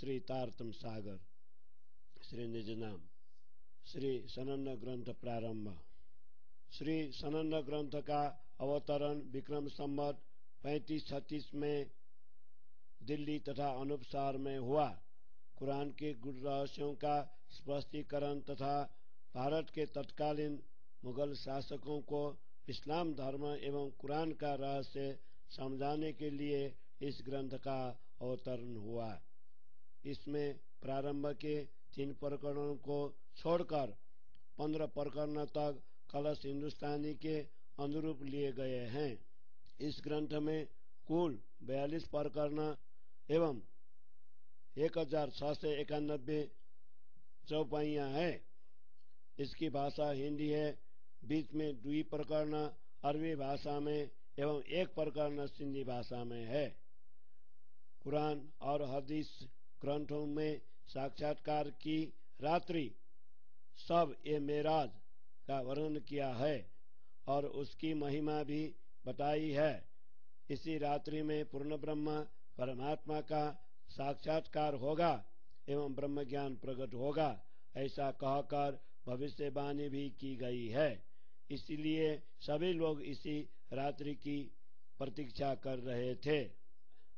श्री तारतम सागर, श्री निज नाम, श्री सनंद ग्रंथ प्रारंभ। श्री सनंद ग्रंथ का अवतरण विक्रम संवत 35-36 में दिल्ली तथा अनुपसार में हुआ। कुरान के गुण रहस्यों का स्पष्टीकरण तथा भारत के तत्कालीन मुगल शासकों को इस्लाम धर्म एवं कुरान का रहस्य समझाने के लिए इस ग्रंथ का अवतरण हुआ। इसमें प्रारंभ के 3 प्रकरणों को छोड़कर 15 प्रकरण तक कलश हिंदुस्तानी के अनुरूप लिए गए हैं। इस ग्रंथ में कुल 42 प्रकरण एवं 1691 चौपाइयां हैं। इसकी भाषा हिंदी है। बीच में 2 प्रकरण अरबी भाषा में एवं 1 प्रकरण सिंधी भाषा में है। कुरान और हदीस ग्रंथों में साक्षात्कार की रात्रि सब ए मेराज का वर्णन किया है और उसकी महिमा भी बताई है। इसी रात्रि में पूर्ण ब्रह्म परमात्मा का साक्षात्कार होगा एवं ब्रह्म ज्ञान प्रकट होगा, ऐसा कहकर भविष्यवाणी भी की गई है। इसलिए सभी लोग इसी रात्रि की प्रतीक्षा कर रहे थे।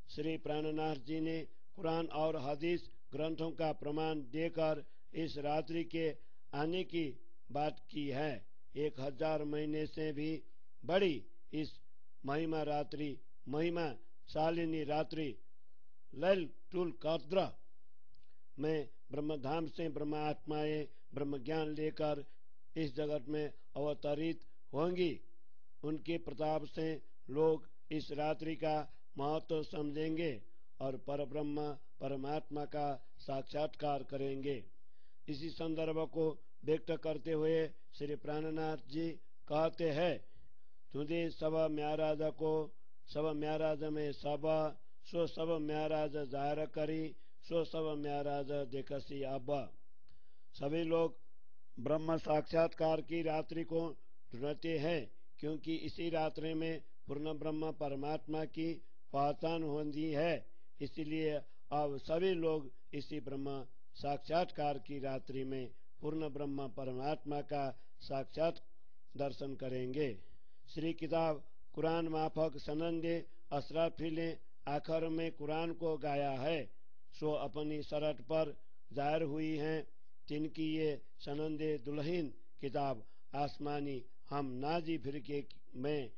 श्री प्राणनाथ जी ने कुरान और हदीस ग्रंथों का प्रमाण देकर इस रात्रि के आने की बात की है। 1000 महीने से भी बड़ी इस महिमा शालिनी रात्रि लैलतुल कद्र में ब्रह्मधाम से ब्रह्मात्माएं ब्रह्म ज्ञान लेकर इस जगत में अवतरित होंगी। उनके प्रताप से लोग इस रात्रि का महत्व समझेंगे और परब्रह्म परमात्मा का साक्षात्कार करेंगे। इसी संदर्भ को व्यक्त करते हुए श्री प्राणनाथ जी कहते हैं, तुझे सब म्याराज को सब म्याराज में सब सो सब म्याराज जाहिर करी सो सब म्याराज देखसी अब। सभी लोग ब्रह्म साक्षात्कार की रात्रि को ढूंढते हैं क्योंकि इसी रात्रि में पूर्ण ब्रह्म परमात्मा की पहचान होती है। इसलिए अब सभी लोग इसी ब्रह्म साक्षात्कार की रात्रि में पूर्ण ब्रह्म परमात्मा का साक्षात दर्शन करेंगे। श्री किताब कुरान माफक सनंदे असराफिल ने आखिर में कुरान को गाया है, सो अपनी शरत पर जाहिर हुई हैं। जिनकी ये सनंदे दुल्हन किताब आसमानी हम नाजी फिरके में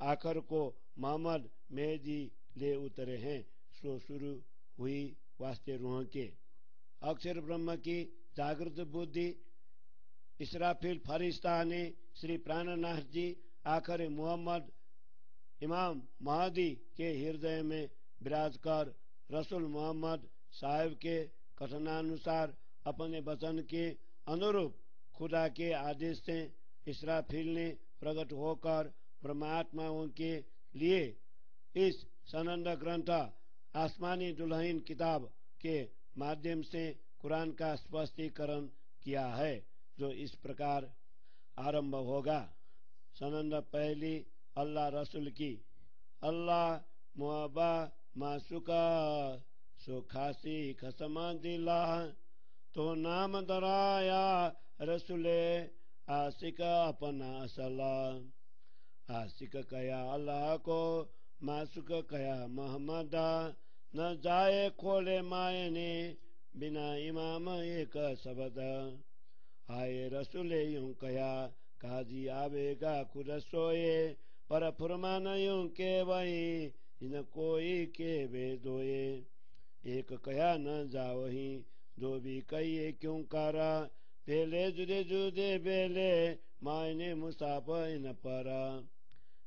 आखिर को मोहम्मद मेहदी ले उतरे हैं, सो शुरू हुई वास्ते रूह के। अक्षर ब्रह्म की जागृत बुद्धि इसराफिल फरिश्ता ने श्री प्राणनाथ जी आखिर मोहम्मद इमाम महदी के हृदय में विराज कर रसूल मोहम्मद साहिब के कथनानुसार अपने वचन के अनुरूप खुदा के आदेश से इसराफिल ने प्रकट होकर ब्रह्मात्माओं के लिए इस सनंद ग्रंथ आसमानी दुल्हन किताब के माध्यम से कुरान का स्पष्टीकरण किया है, जो इस प्रकार आरंभ होगा। सनंद पहली अल्लाह रसूल की। अल्लाह मुआबा मासुका सो खासी खसमा दिला तो नाम दराया रसूले आशिक अपना सला। आशिक कया अल्लाह को मासुक कया मोहम्मदा न जाए खोले मायने बिना इमाम एक शब्द। आए रसूले यूं कया काजी आवेगा खुद सोए पर फुरमान यूं के वही इन कोई के वे दोए। एक कया न जाओ ही दो भी कहिए क्यों कारा पहले जुदे जुदे बेले मायने मुसाफ इन परा।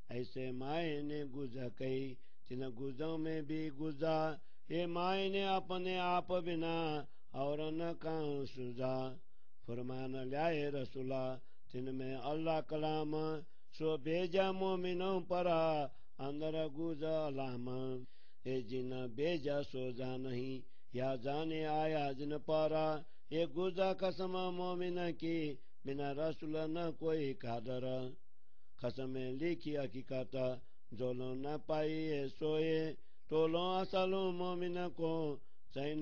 ऐसे मायने गुजा कही जिन गुजों में भी गुजा ये मायने अपने आप बिना और न कहूँ सुझा। फरमान लाए रसूला जिनमें अल्लाह कलाम सो भेजा मोमिनों परा अंदर गुजा लाम। ये जिन भेजा सो जा नहीं या जाने आया जिन पारा ये गुजा कसम मोमिन की बिना रसूल न कोई कादर। कसम लिखी हकीकत जो लो न पाई सोए टोलो असलो मोमिन को चैन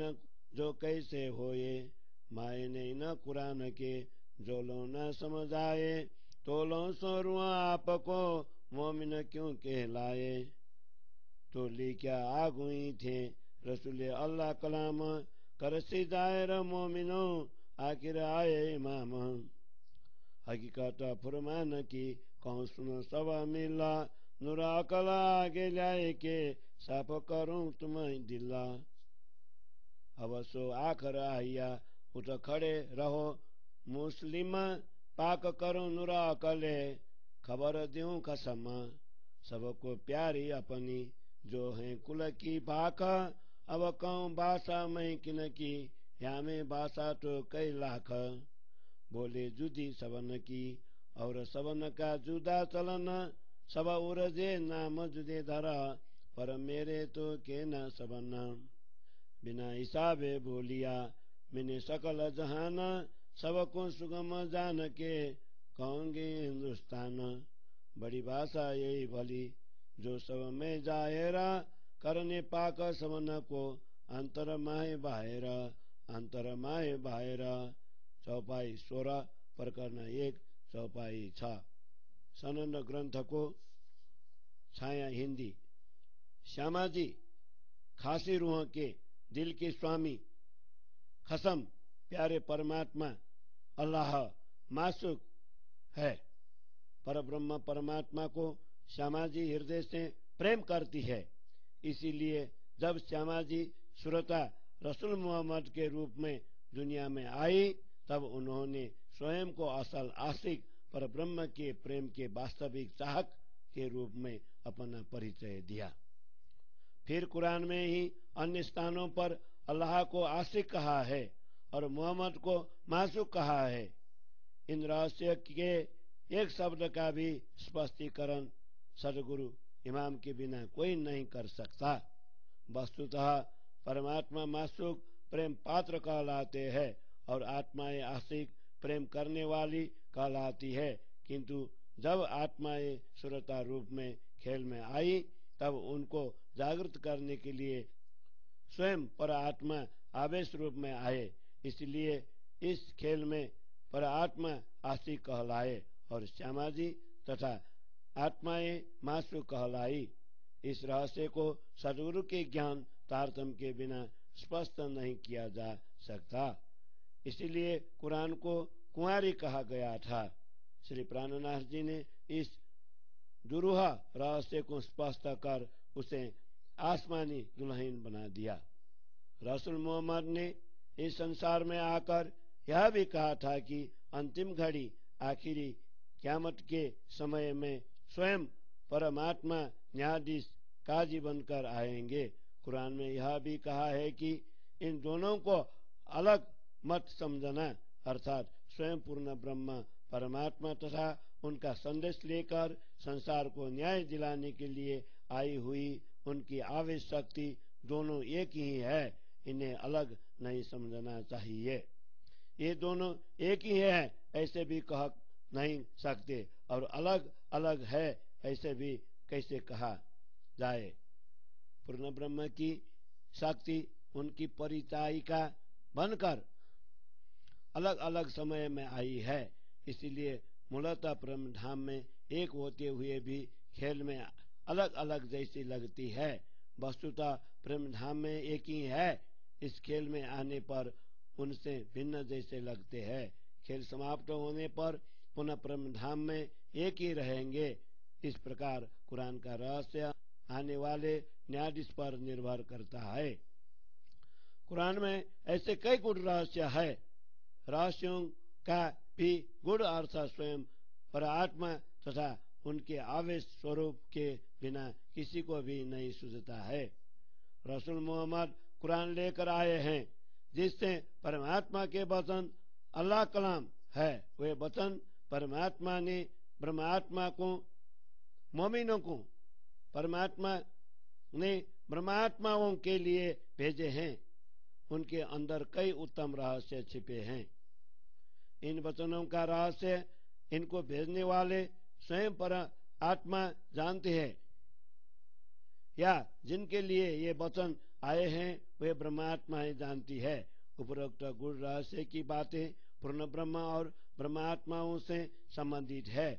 जो कैसे होए। मायने न कुरान के जो लो न समझ आए, तो लो सोरुआ आपको मोमिन क्यों कहलाए। तो ली क्या आगुई थे रसूल अल्लाह कलाम, कर सिदायर मोमिनो आखिर आए इमाम। हकीकत फरमान की कौन सुनो सब मिला, नुरा कला आगे जाए के साफ करूं तुम्हें दिला। अब सो आखर आया उठ खड़े रहो, मुस्लिम पाक करो नुरा कले। खबर दूं कसम सबको प्यारी अपनी, जो है कुल की पाक। अब कहूँ भाषा में किन की, या में भाषा तो कई लाख। बोले जुदी सबन की और सबन का जुदा चलन, सब उरजे नाम जुदे धरा, पर मेरे तो के न सबन। बिना हिसाबे बोलिया मैंने सकल जहान, सबको सुगम जान के कहूँगे हिंदुस्तान। बड़ी भाषा यही भली जो सब में जाहिरा, करने पाक सबन को अंतर माहे बाहिर। अंतर माहे बाहिर। चौपाई 16 प्रकरण 1 चौपाई 6। सनन ग्रंथ को छाया हिंदी। श्यामाजी खासी रूह के दिल के स्वामी, कसम प्यारे परमात्मा अल्लाह मासूक है। पर ब्रह्म परमात्मा को श्यामाजी हृदय से प्रेम करती है। इसीलिए जब श्यामाजी सुरता रसूल मोहम्मद के रूप में दुनिया में आई, तब उन्होंने स्वयं को असल आशिक पर ब्रह्म के प्रेम के वास्तविक चाहक के रूप में अपना परिचय दिया। फिर कुरान में ही अन्य स्थानों पर अल्लाह को आशिक कहा है और मोहम्मद को मासूक कहा है। इन रहस्य के एक शब्द का भी स्पष्टीकरण सदगुरु इमाम के बिना कोई नहीं कर सकता। वस्तुतः परमात्मा मासूक प्रेम पात्र कहलाते हैं और आत्माएं आशिक प्रेम करने वाली कहलाती है। किंतु जब आत्माएं सुरता रूप में खेल में आई, तब उनको जागृत करने के लिए स्वयं पर आत्मा आवेश रूप में आए। इसलिए इस खेल में पर आत्मा आशिक कहलाए और श्यामाजी तथा आत्माएं मासूक कहलाई। इस रहस्य को सदगुरु के ज्ञान तारतम्य के बिना स्पष्ट नहीं किया जा सकता। इसलिए कुरान को कुंवारी कहा गया था। श्री प्राणनाथ जी ने इस दुरूह रहस्य को स्पष्ट कर उसे आसमानी दुल्हन बना दिया। रसूल मोहम्मद ने इस संसार में आकर यह भी कहा था कि अंतिम घड़ी आखिरी क़यामत के समय में स्वयं परमात्मा न्यायाधीश काजी बनकर आएंगे। कुरान में यह भी कहा है कि इन दोनों को अलग मत समझना, अर्थात स्वयं पूर्ण ब्रह्म परमात्मा तथा उनका संदेश लेकर संसार को न्याय दिलाने के लिए आई हुई उनकी आवेश शक्ति दोनों एक ही है। इन्हें अलग नहीं समझना चाहिए। ये दोनों एक ही है ऐसे भी कह नहीं सकते और अलग अलग है ऐसे भी कैसे कहा जाए। पूर्ण ब्रह्म की शक्ति उनकी परिचायिका बनकर अलग अलग समय में आई है। इसीलिए मूलतः ब्रह्म धाम में एक होते हुए भी खेल में अलग अलग जैसी लगती है। वस्तुतः ब्रह्म धाम में एक ही है। इस खेल में आने पर उनसे भिन्न जैसे लगते हैं। खेल समाप्त होने पर पुनः ब्रह्म धाम में एक ही रहेंगे। इस प्रकार कुरान का रहस्य आने वाले न्यायाधीश पर निर्भर करता है। कुरान में ऐसे कई गुण रहस्य है। रहस्यों का भी गुण अर्थ स्वयं पर आत्मा तथा उनके आवेश स्वरूप के बिना किसी को भी नहीं सूझता है। रसूल मोहम्मद कुरान लेकर आए हैं जिससे परमात्मा के वचन अल्लाह कलाम है। वे वचन परमात्मा ने ब्रह्मात्मा को मोमिनों को परमात्मा ने ब्रह्मात्माओं के लिए भेजे हैं। उनके अंदर कई उत्तम रहस्य छिपे हैं। इन वचनों का रहस्य इनको भेजने वाले स्वयं पर आत्मा जानते हैं, या जिनके लिए ये वचन आए हैं वे ब्रह्मात्मा ही जानती है। उपरोक्त गुण रहस्य की बातें पूर्ण ब्रह्म और ब्रह्मात्माओं से संबंधित है।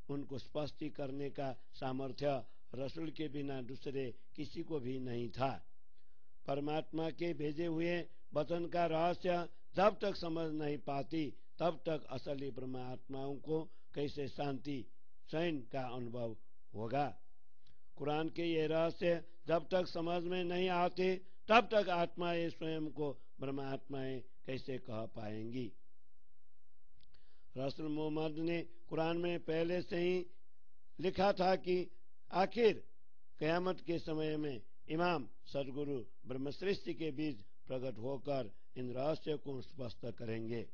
उनको स्पष्ट करने का सामर्थ्य रसूल के बिना दूसरे किसी को भी नहीं था। परमात्मा के भेजे हुए वचन का रहस्य जब तक समझ नहीं पाती तब तक असली ब्रह्मात्माओं को कैसे शांति चैन का अनुभव होगा। कुरान के ये रहस्य जब तक समझ में नहीं आते तब तक आत्माएं स्वयं को ब्रह्मात्माएं कैसे कह पाएंगी। रसूल मोहम्मद ने कुरान में पहले से ही लिखा था कि आखिर कयामत के समय में इमाम सदगुरु ब्रह्मश्रेष्ठी के बीच प्रकट होकर इन रहस्य को स्पष्ट करेंगे।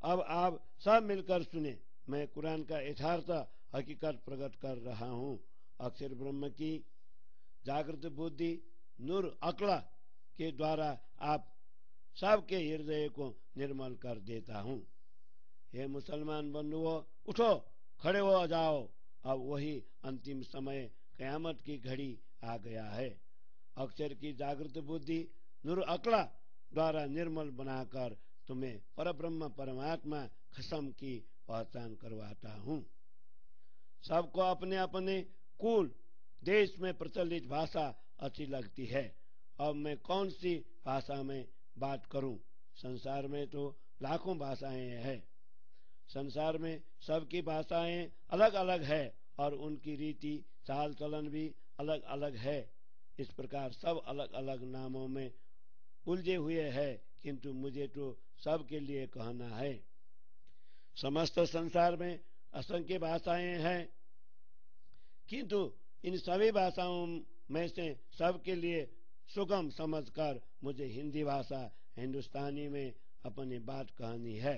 अब आप सब मिलकर सुने, मैं कुरान का यथार्थ हकीकत प्रकट कर रहा हूँ। अक्षर ब्रह्म की जागृत बुद्धि नूर अक्ला के द्वारा आप सबके हृदय को निर्मल कर देता हूँ। हे मुसलमान बंधुओं, उठो, खड़े हो जाओ। अब वही अंतिम समय कयामत की घड़ी आ गया है। अक्षर की जागृत बुद्धि नूर अक्ला द्वारा निर्मल बनाकर तुम्हें परब्रह्म परमात्मा खसम की पहचान करवाता हूँ। सबको अपने अपने कुल देश में प्रचलित भाषा अच्छी लगती है। अब मैं कौन सी भाषा में बात करूं? संसार में तो लाखों भाषाएं हैं। संसार में सबकी भाषाएं अलग अलग है और उनकी रीति चाल चलन भी अलग अलग है। इस प्रकार सब अलग अलग नामों में उलझे हुए हैं, किंतु मुझे तो सबके लिए कहना है। समस्त संसार में असंख्य भाषाएं हैं, किंतु इन सभी भाषाओं में से सबके लिए सुगम समझकर मुझे हिंदी भाषा हिंदुस्तानी में अपनी बात कहनी है।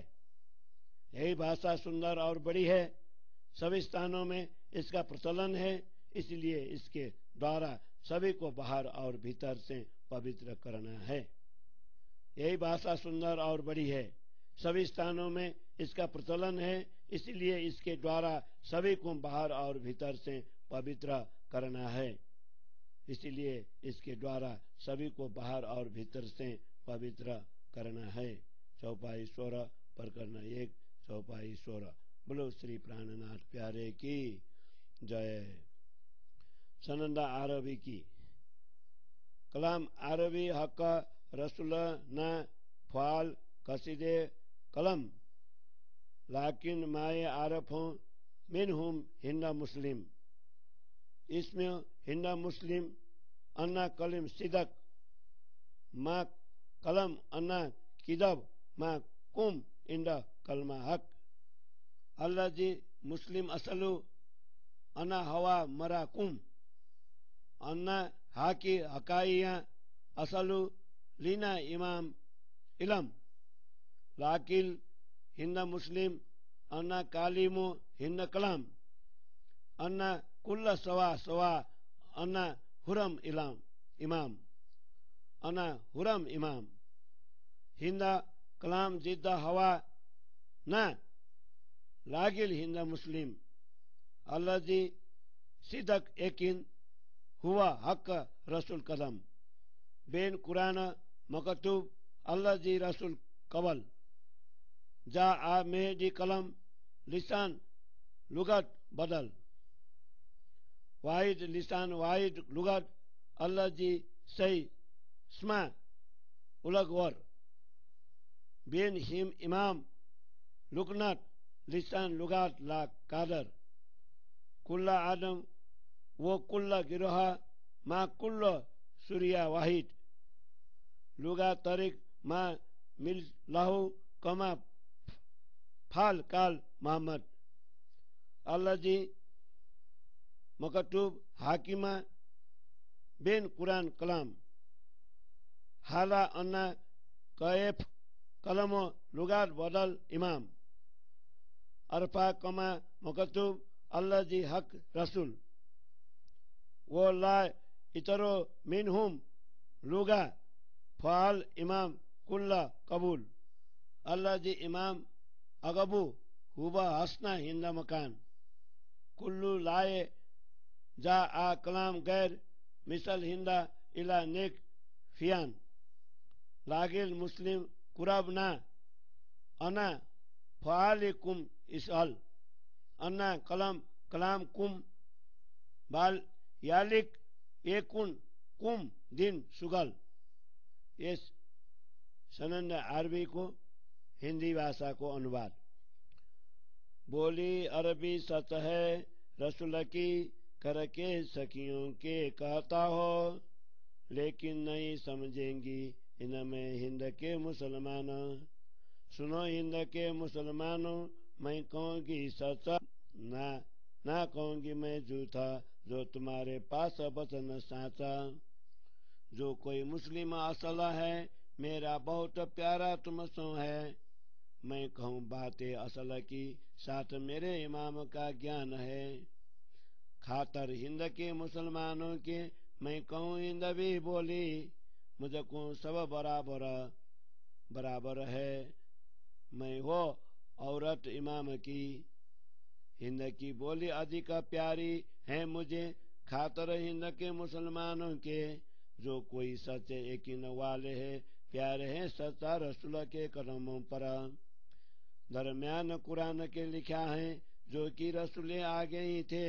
यही भाषा सुंदर और बड़ी है। सभी स्थानों में इसका प्रचलन है, इसलिए इसके द्वारा सभी को बाहर और भीतर से पवित्र करना है। यही भाषा सुंदर और बड़ी है। सभी स्थानों में इसका प्रचलन है, इसलिए इसके द्वारा सभी को बाहर और भीतर से पवित्र करना है। इसलिए इसके द्वारा सभी को बाहर और भीतर से पवित्र करना है। चौपाई 16 प्रकरण 1 चौपाई 16। बोलो श्री प्राणनाथ प्यारे की जय। सनंदा आरबी की कलाम आरबी हक रसूल ना फाल कसीदे कलम लाकिन माए आरफों मिनहुम हिंदा मुस्लिम। इसमें हिंदा मुस्लिम अन्ना कलिम सिदक मा कलम अन्ना किदब मा कुम इंदा कलमा हक। अल्लाह जी मुस्लिम असलु अन्ना हवा मरा कुम अन्ना हाकी हकाइया असलु लीना इमाम इलम लाकिल हिंदा मुस्लिम अन्ना कालिमो हिंदा कलाम अन्ना कुल्ला सवा सवा अन्ना हुरम इमाम अन्ना हुरम इमाम हिंदा कलाम जिद्दा हवा ना लागिल हिंदा मुस्लिम अल्लाह जी सिदक यकीन हुआ हक रसूल कदम बेन कुरान मकतूब अल्लाह जी रसूल कबल जा आ मेहदी कलम लिसान लुगत बदल वाहिद लिसान वाहिद लुगत अल्लाह जी सही स्मा उलगवर बेन हिम इमाम लुकनत लिसान लुगत ला कादर कुल्ला आदम वो कुल्ला गिरोह मा कुल्ला सूर्या वाहिद लुगा तरिक मा मिल लाहू कमा फाल काल मोहम्मद अल्लाह जी मकतूब हाकिमा बेन कुरान कलाम हाला अन्ना कैफ कलमो लुगात बदल इमाम अरफा कमा मकतूब अल्लाह जी हक रसूल वो ला इतरो मिनहुम लुगा फाल इमाम कुल्ला कबूल अल्लाह जी इमाम अगबू हुबा हसना हिंदा मकान कुल्लू लाए जा आ कलाम गैर मिसल हिंदा इला नेक फियान लागेल मुस्लिम कुराबना अना फ़ालिकुम इसअल अन्ना कलाम कुम बाल यालिक एकून कुम दिन सुगल। यस सनंद अरबी को हिंदी भाषा को अनुवाद। बोली अरबी सच है रसूल की करके सखियों के कहता हो, लेकिन नहीं समझेंगी इनमें हिंद के मुसलमान। सुनो हिंद के मुसलमानों, मैं कहूँगी सच ना कहूँगी मैं झूठा, जो तुम्हारे पास वचन साचा। जो कोई मुस्लिम असल है, मेरा बहुत प्यारा तुमसो है। मैं कहूँ बातें असल की, साथ मेरे इमाम का ज्ञान है। खातर हिंद के मुसलमानों के मैं कहूँ हिंद भी बोली, मुझको सब बराबर है। मैं हो औरत इमाम की, हिंद की बोली अधिक प्यारी है मुझे। खातर हिंद के मुसलमानों के, जो कोई सच्चे यकीन वाले है, प्यारे हैं सच्चा रसूल के कदमों पर। दरमियान कुरान के लिखा है, जो कि रसूल आगे ही थे,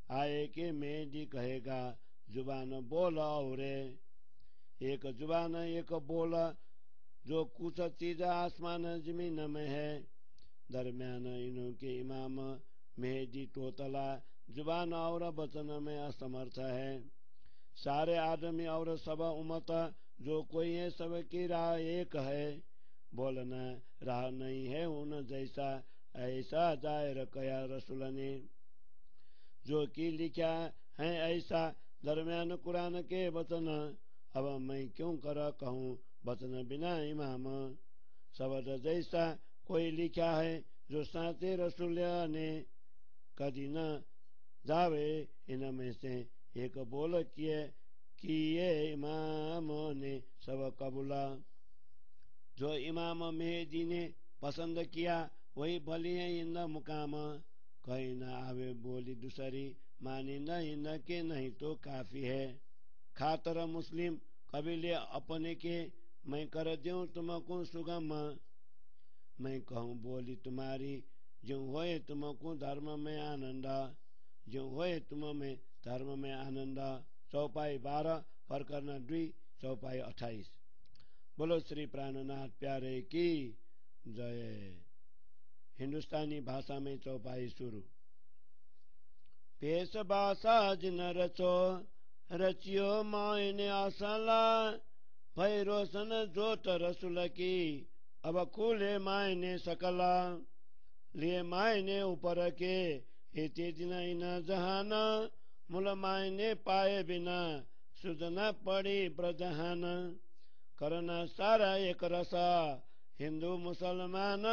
आए के मेहदी कहेगा जुबान बोल और एक जुबान एक बोल, जो कुछ चीज आसमान जमीन में है। दरमियान इन्हों के इमाम मेहदी तोतला जुबान और वचन में असमर्थ है। सारे आदमी और सब उम्मत जो कोई है, सबकी राह एक है। बोलना राह नहीं है उन जैसा, ऐसा जाहिर कया रसूल ने। जो कि लिखा है ऐसा दरमियान कुरान के वचन, अब मैं क्यों कर कहूँ वचन बिना इमाम। शब्द जैसा कोई लिखा है, जो साचे रसूल ने कदी न जावे। इनमें से एक बोल किए कि ये इमाम ने सब कबूला। जो इमाम मेहदी ने पसंद किया वही भली है इंद मुकाम। कहीं न आवे बोली दूसरी, मानिंदा इंद के नहीं तो काफी है। खातर मुस्लिम कबीले अपने के, मैं कर दूं तुमको सुगम। मैं कहूँ बोली तुम्हारी, जो होए तुमको धर्म में आनंद, जो होए तुम में धर्म में आनंद। चौपाई 12 प्रकरण 2 चौपाई 28। बोलो श्री प्राणनाथ प्यारे की जय। हिंदुस्तानी भाषा में चौपाई शुरू। पेश भाषा जिन रचो, रचियो मायने असला। भय रोशन जोत रसूल की, अब खुले मायने सकला। लिए मायने ऊपर के, इति दिन इन जहान। मूल मायने पाए बिना, सुधना पड़ी ब्रजहान। करना सारा एक रसा, हिंदू मुसलमान।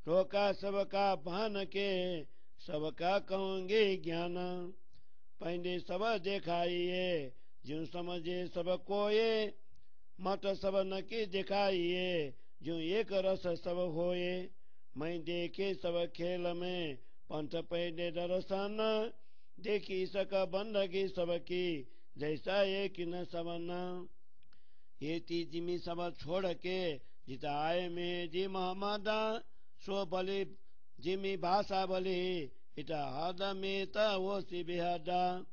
रोका सबका भान के, सबका कहूँगी ज्ञान। पहले सब दिखाइए, जो समझे सब कोये। मत सब न की दिखाइए, जो एक रस सब होए। मैं देखे सब खेल में, पंथ पहले दर्शन। देखी सका बंदगी सबकी, जैसा एक न सबना। ये जिमी सब छोड़ के, जिता आए में जी मोहम्मद। सो बलि जिमी भाषा बलि, इता हद में वो सी बेहदा।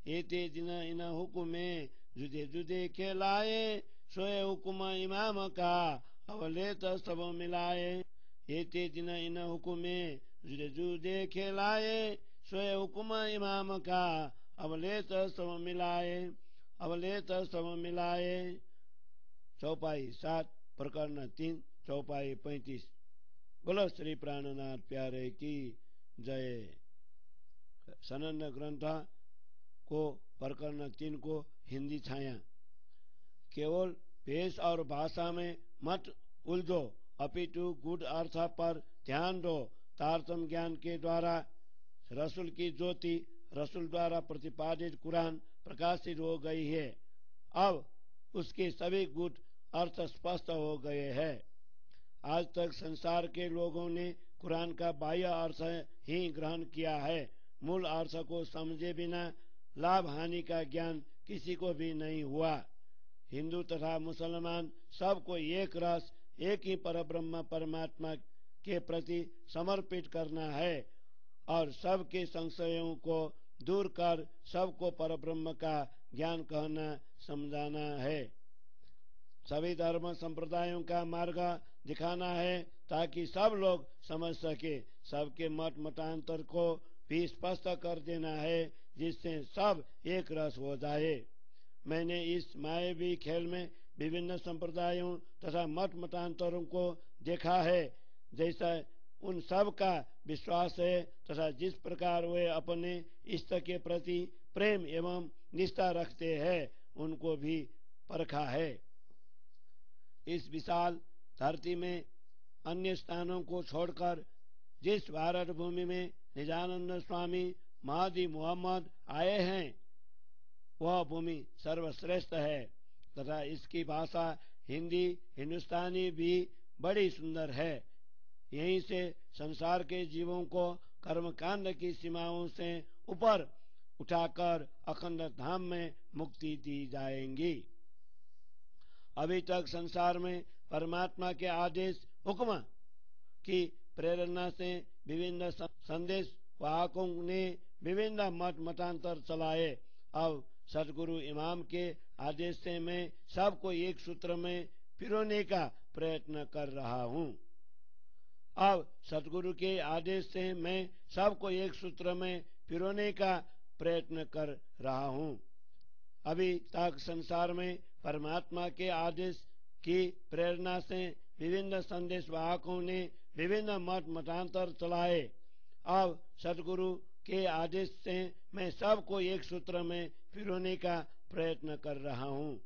ये दिन इन हुकुमे जुदे जुदे के लाए। सोए हुकुम इमाम का, अवले तो सब मिलाए। ये दिन इन हुकुमे जुदे जुदे के लाए। सोए हुकुम इमाम का, अवले तो सब मिलाए। अवले तो सब मिलाए। चौपाई 7 प्रकरण 3 चौपाई 35। बोलो श्री प्राणनाथ प्यारे की जय। सनंद ग्रंथ को प्रकरण 3 को हिंदी छाया। केवल भेष और भाषा में मत उलझो, अपितु गुड अर्थ पर ध्यान दो। तारतम ज्ञान के द्वारा रसूल की ज्योति, रसूल द्वारा प्रतिपादित कुरान प्रकाशित हो गई है। अब उसके सभी गुड अर्थ स्पष्ट हो गए हैं। आज तक संसार के लोगों ने कुरान का बाह्य अर्थ ही ग्रहण किया है। मूल अर्थ को समझे बिना लाभ हानि का ज्ञान किसी को भी नहीं हुआ। हिंदू तथा मुसलमान सबको एक रस, एक ही परब्रह्म परमात्मा के प्रति समर्पित करना है और सबके संशयों को दूर कर सबको परब्रह्म का ज्ञान कहना समझाना है। सभी धर्म संप्रदायों का मार्ग दिखाना है ताकि सब लोग समझ सके। सबके मत मतांतर को भी स्पष्ट कर देना है जिससे सब एक रस हो जाए। मैंने इस मायावी खेल में विभिन्न संप्रदायों तथा मत मतांतरों को देखा है। जैसा उन सब का विश्वास है तथा जिस प्रकार वे अपने इष्ट के प्रति प्रेम एवं निष्ठा रखते हैं उनको भी परखा है। इस विशाल धरती में अन्य स्थानों को छोड़कर जिस भारत भूमि में निजानंद स्वामी महादी मोहम्मद आए हैं वह भूमि सर्वश्रेष्ठ है तथा इसकी भाषा हिंदी हिंदुस्तानी भी बड़ी सुंदर है। यहीं से संसार के जीवों को कर्मकांड की सीमाओं से ऊपर उठाकर अखंड धाम में मुक्ति दी जाएगी। अभी तक संसार में परमात्मा के आदेश हुक्म की प्रेरणा से विभिन्न संदेश वाहकों ने विभिन्न मत मतांतर चलाए। अब सदगुरु इमाम के आदेश से मैं सबको एक सूत्र में पिरोने का प्रयत्न कर रहा हूँ। अब सदगुरु के आदेश से मैं सबको एक सूत्र में पिरोने का प्रयत्न कर रहा हूँ। अभी तक संसार में परमात्मा के आदेश की प्रेरणा से विभिन्न संदेश वाहकों ने विभिन्न मत मतांतर चलाए। अब सदगुरु के आदेश से मैं सबको एक सूत्र में पिरोने का प्रयत्न कर रहा हूँ।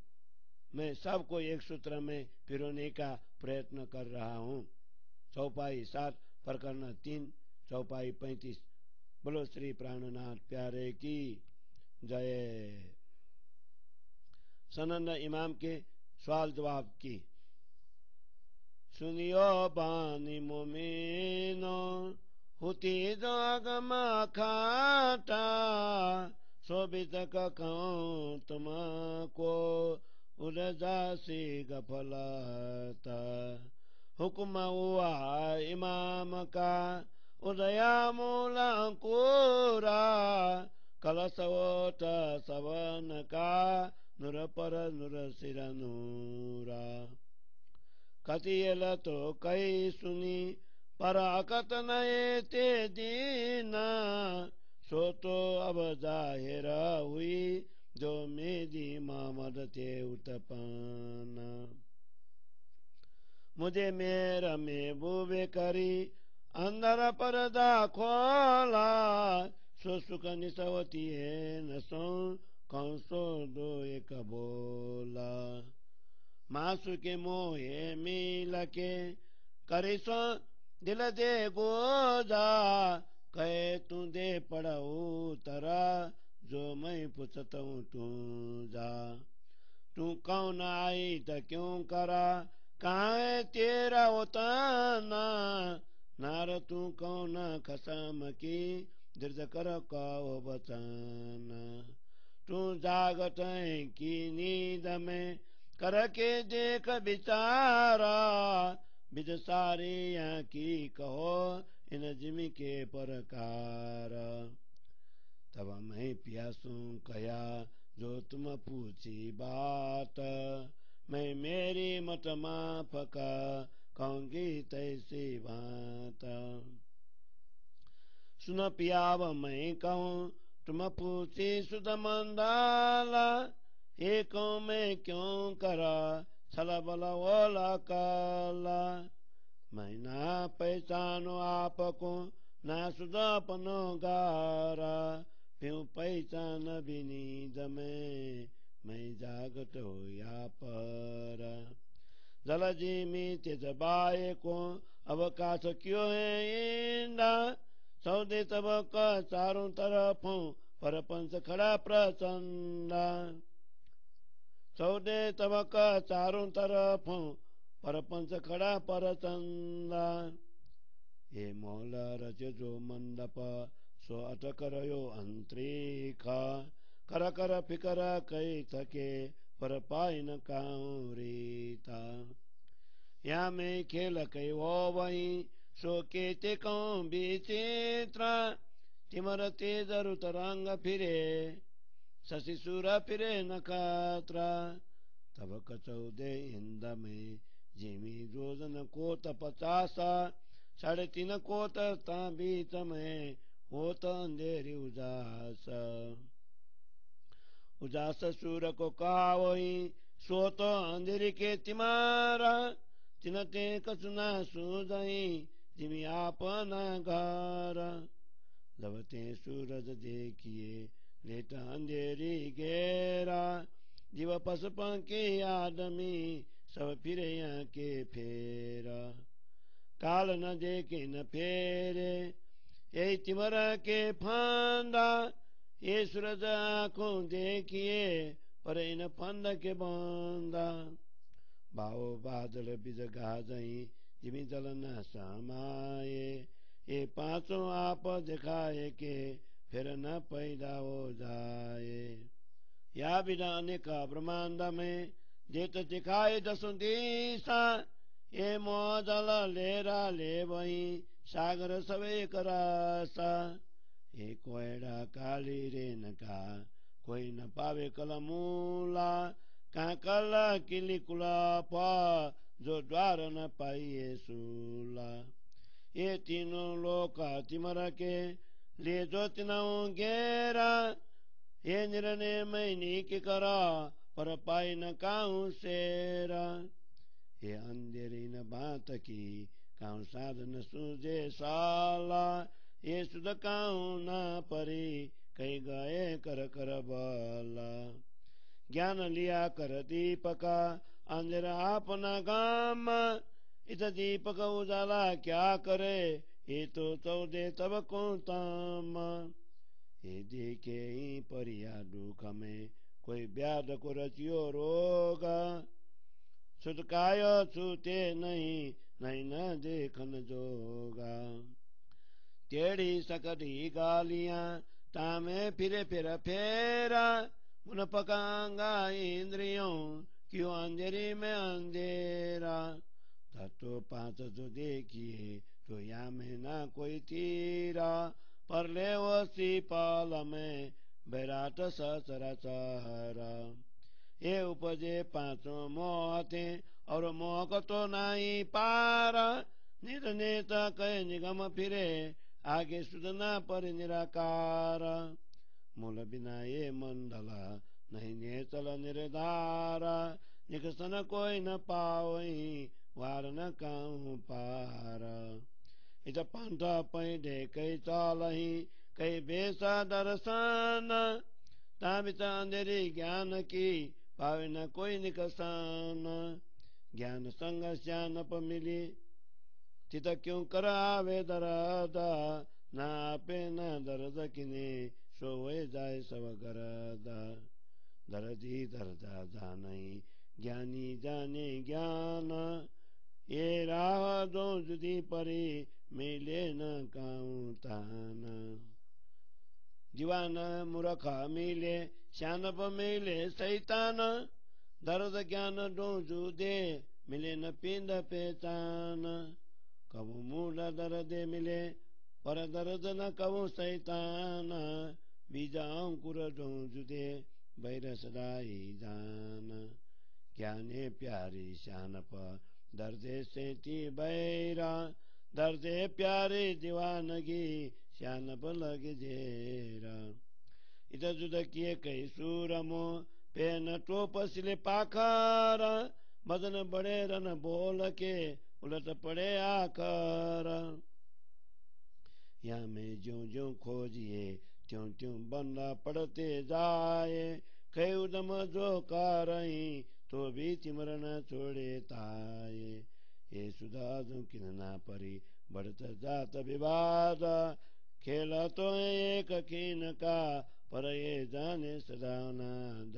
मैं सबको एक सूत्र में पिरोने का प्रयत्न कर रहा हूँ। चौपाई 7 प्रकरण 3 चौपाई 35। बोलो श्री प्राणनाथ प्यारे की जय। सनंद इमाम के सवाल जवाब की। सुनियो बानी मोमिनो हुती जागमा खाटा शोभित कहूँ तुमको उड़जासी गफलता। हुक्म हुआ इमाम का उदया मूला कोरा कलशवोट सवन का नूर पर नूर सिर नूरा। कतियल तो कई सुनी पर अकत नए ते दीना सो तो अब जाहिर हुई जो मेरी मामद ते उत्पन्न। मुझे मेरा महबूबे करी अंदर पर्दा खोला सो सुख निसवती है नसो कौन सो दो एक बोला। मासु के मोहे मिल के करे सो दिल दे गोजा कहे तू दे पढ़ऊ तरा जो मैं पूछता हूँ तू जा। तू कौन आई तो क्यों करा कहाँ है तेरा वतना। नार तू कौन खसम की दर्द कर कहो बचाना। तू जागत है की नींद में करके देख बिचारा बिद सारी की कहो इन जिमी के परकार। तब मैं प्यासू कया जो तुम पूछी बात मैं मेरी मत माफ का कहूँगी तैसी बात। सुन पियाव मैं कहूँ तुम पूछी सुध मंदाला एको में क्यों करा छल बल ओला काला। मैं ना पहचानो आपको ना सुध अपनो गारा क्यों पहचान भी नींद में मैं जागत हो या पर। जल जिमी तेज बाए को अवकाश क्यों है इंदा सौदे तब का चारों तरफों पर पंच खड़ा प्रचंडा। सौदे तब का चारों तरफों पर पंच खड़ा प्रचंडा। ये मौल रच जो मंडप सो अटक रयो अंतरिखा कर कर फिकर कई थके पर पाई न काऊं रीता। या में खेल कई वो वही सो के ते कहूं विचित्र। तिमर तेजरु तरंग फिरे शशि सुर फिरे नक्षत्र। तब कचौदे इंद में जिमी जोजन कोट 50 3.5 कोट ता बीच में होत अंधेरी उजास। उजास सूर को कहा वही सो तो अंधेरी के तिमारा। तिनते कसुना सूझई जिमी आपना घर। लवते सूरज देखिए लेट अंधेरी घेरा। जीव पशु पंखी आदमी सब फिरे के फेरा। काल न देखे न फेरे यही तिमरा के फंदा। ये सूरज आंखों देखिए पर इन फंद के बंदा। बाओ बादल बिज गाजई जिमी जल न समाये। ये पांचों आप दिखाए के फिर न पैदा हो जाए। या बिना अनेका ब्रह्मांड में जेत दिखाए 10 दिशा। ये मोजल लेरा ले वही सागर सवे करासा। ये कोयड़ा काली रेन का कोई न पावे कलमूला। काकल किली कुला पा जो द्वार न पाइए सूला। ये तीनों लोक तिमर के लिए जो तिनाऊ घेरा। ये निर्णय मैनी की करा पर पाई न काऊ सेरा। ये अंधेरी न बात की काऊ साधन सूझे साला। ये सुध काऊ न परी कई गए कर कर बाला। ज्ञान लिया कर दीपका अंधेरा अपना गाम। इत दीपक उजाला क्या करे ये तो चौदे तब को ताम। ये देखे ही परिया दुख में कोई व्याध को रचियो रोग। छुटकाय छूटे नहीं नहीं न देखन जोगा। टेढ़ी सकटी गालियां तामे फिरे फिर फेरा। उन पकांगा इंद्रियों क्यों अंधेरी में अंधेरा। तत्व 5 जो देखिए तो या में ना कोई तीरा। पर ले वो सीपाल में बैराट सचराचरा। ये उपजे 5 मोह थे और मोह को तो नहीं पारा। नित नेत कह निगम फिरे आगे सुधना पर निराकार। मूल बिना ये मंडला नहीं नेतल निर्धारा। निकसन कोई न पावई वार न काऊ पारा। इत पंथ पैदे कई चालही कई बेसा दर्शन। तामित अंधेरी ज्ञान की पावे न कोई निकसान। ज्ञान संग श्यान प मिली चित क्यों करावे दर्द। ना पे न दर्द किने सोए जाए सब गरद। दर्दी दर्दा जानई ज्ञानी जाने ज्ञान। ये राह दो जुदी परी मिले न काऊ तान। दीवान मूर्ख मिले श्यानप मिले शैतान। दर्द ज्ञान दो जुदे मिले न पिंड पहचान। कबू मूल दर्द मिले पर दर्द न कबू शैतान। बीज अंकुर दो जुदे बैर सदाई जान। ज्ञाने प्यारी श्यानप दर्दे सेती बैरा। दर्दे प्यारे दीवानगी श्यानप लगे जेरा। इत जुद किए कई सूरमो पे न टोपसले पाखार। बदन बड़े रन बोल के उलट पड़े आकर। या में ज्यों ज्यों खोजिए त्यों त्यों बंदा पड़ते जाए। कई उदम जो कारई तो भी तिमरन छोड़े ताए। ये सुधा जो किन परी बढ़त जात विवाद। खेल तो एक खीन का पर ये जाने सदानाद।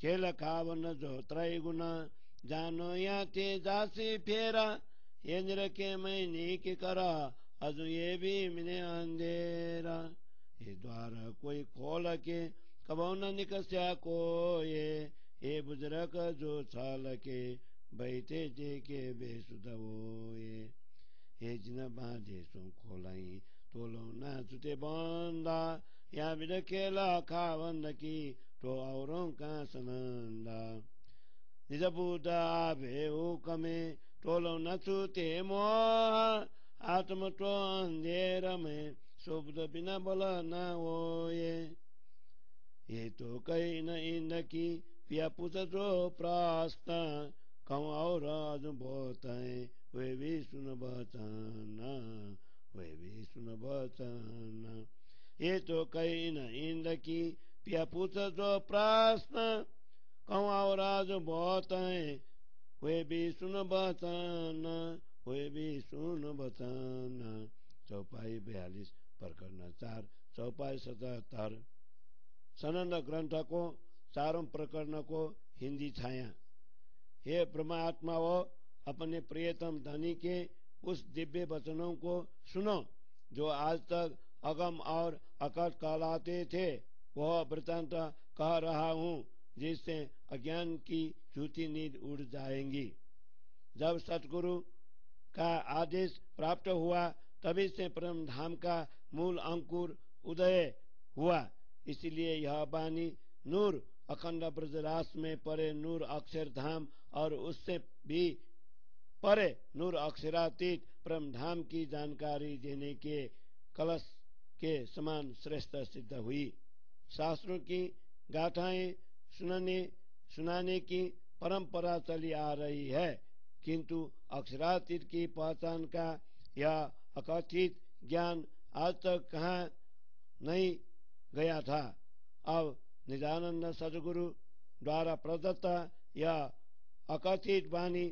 खेल खावन जो त्रैगुना जानो या ते जासी फेरा। ये निरखे मैनी की करा अजु ये भी मिने अंधेरा। ये द्वार कोई खोल के कबो न निकस्या को ये ये बुजरक जो छल के बैठे जे के बेसुध होए हे जिन बाँधे सो खोलाई तोलो ना छुटे बंदा या बिड खेला खावंद की तो औरों का सनंदा निज बुदा भे हुकमे तोलो न छुटे मोह आत्म तो अंधेर में शब्द बिना बोला न होए ये तो कहीं न इनकी पिया पूछ जो प्रास्ता कौन और बहुत है वे भी सुन बचाना वे भी सुन बचाना ये तो कहीं न इनकी पिया पूछ जो प्रास्ता कौन और बहुत है वे भी सुन बचाना वे भी सुन बचाना। चौपाई 42 प्रकरण 4 चौपाई 77 सनंद ग्रंथ को चारों प्रकरण को हिंदी छाया। हे परमात्माओ अपने प्रियतम धनी के उस दिव्य वचनों को सुनो जो आज तक अगम और अकट कहलाते थे। वह वृतांत कह रहा हूँ जिससे अज्ञान की झूठी नींद उड़ जाएंगी। जब सतगुरु का आदेश प्राप्त हुआ तभी से परम धाम का मूल अंकुर उदय हुआ। इसलिए यह वाणी नूर अखंड ब्रजरास में परे नूर अक्षरधाम और उससे भी परे नूर अक्षरातीत परम धाम की जानकारी देने के कलश के समान श्रेष्ठ सिद्ध हुई। शास्त्रों की गाथाएं सुनाने की परंपरा चली आ रही है, किंतु अक्षरातीत की पहचान का यह अकथित ज्ञान आज तक कहाँ नहीं गया था। अब निजानंद सदगुरु द्वारा प्रदत्त यह अकथित वाणी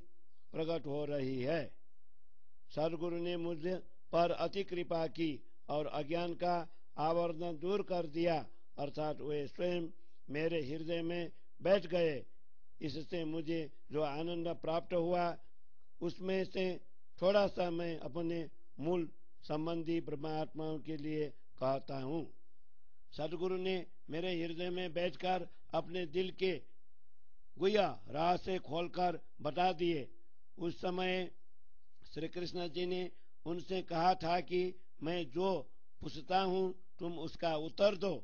प्रकट हो रही है। सदगुरु ने मुझ पर अति कृपा की और अज्ञान का आवरण दूर कर दिया, अर्थात वे स्वयं मेरे हृदय में बैठ गए। इससे मुझे जो आनंद प्राप्त हुआ उसमें से थोड़ा सा मैं अपने मूल संबंधी परमात्माओं के लिए कहता हूँ। सदगुरु ने मेरे हृदय में बैठकर अपने दिल के गुह्य रहस्य खोलकर बता दिए। उस समय श्री कृष्ण जी ने उनसे कहा था कि मैं जो पूछता हूँ तुम उसका उत्तर दो।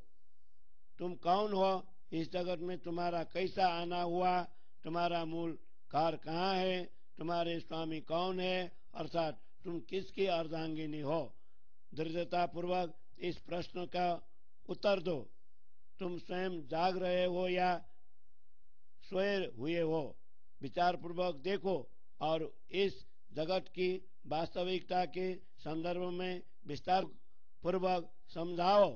तुम कौन हो, इस जगत में तुम्हारा कैसा आना हुआ, तुम्हारा मूल घर कहाँ है, तुम्हारे स्वामी कौन है, अर्थात तुम किसकी अर्धांगिनी हो। दृढ़ता पूर्वक इस प्रश्न का उत्तर दो। तुम स्वयं जाग रहे हो या सोए हुए हो, विचार पूर्वक देखो और इस जगत की वास्तविकता के संदर्भ में विस्तार पूर्वक समझाओ।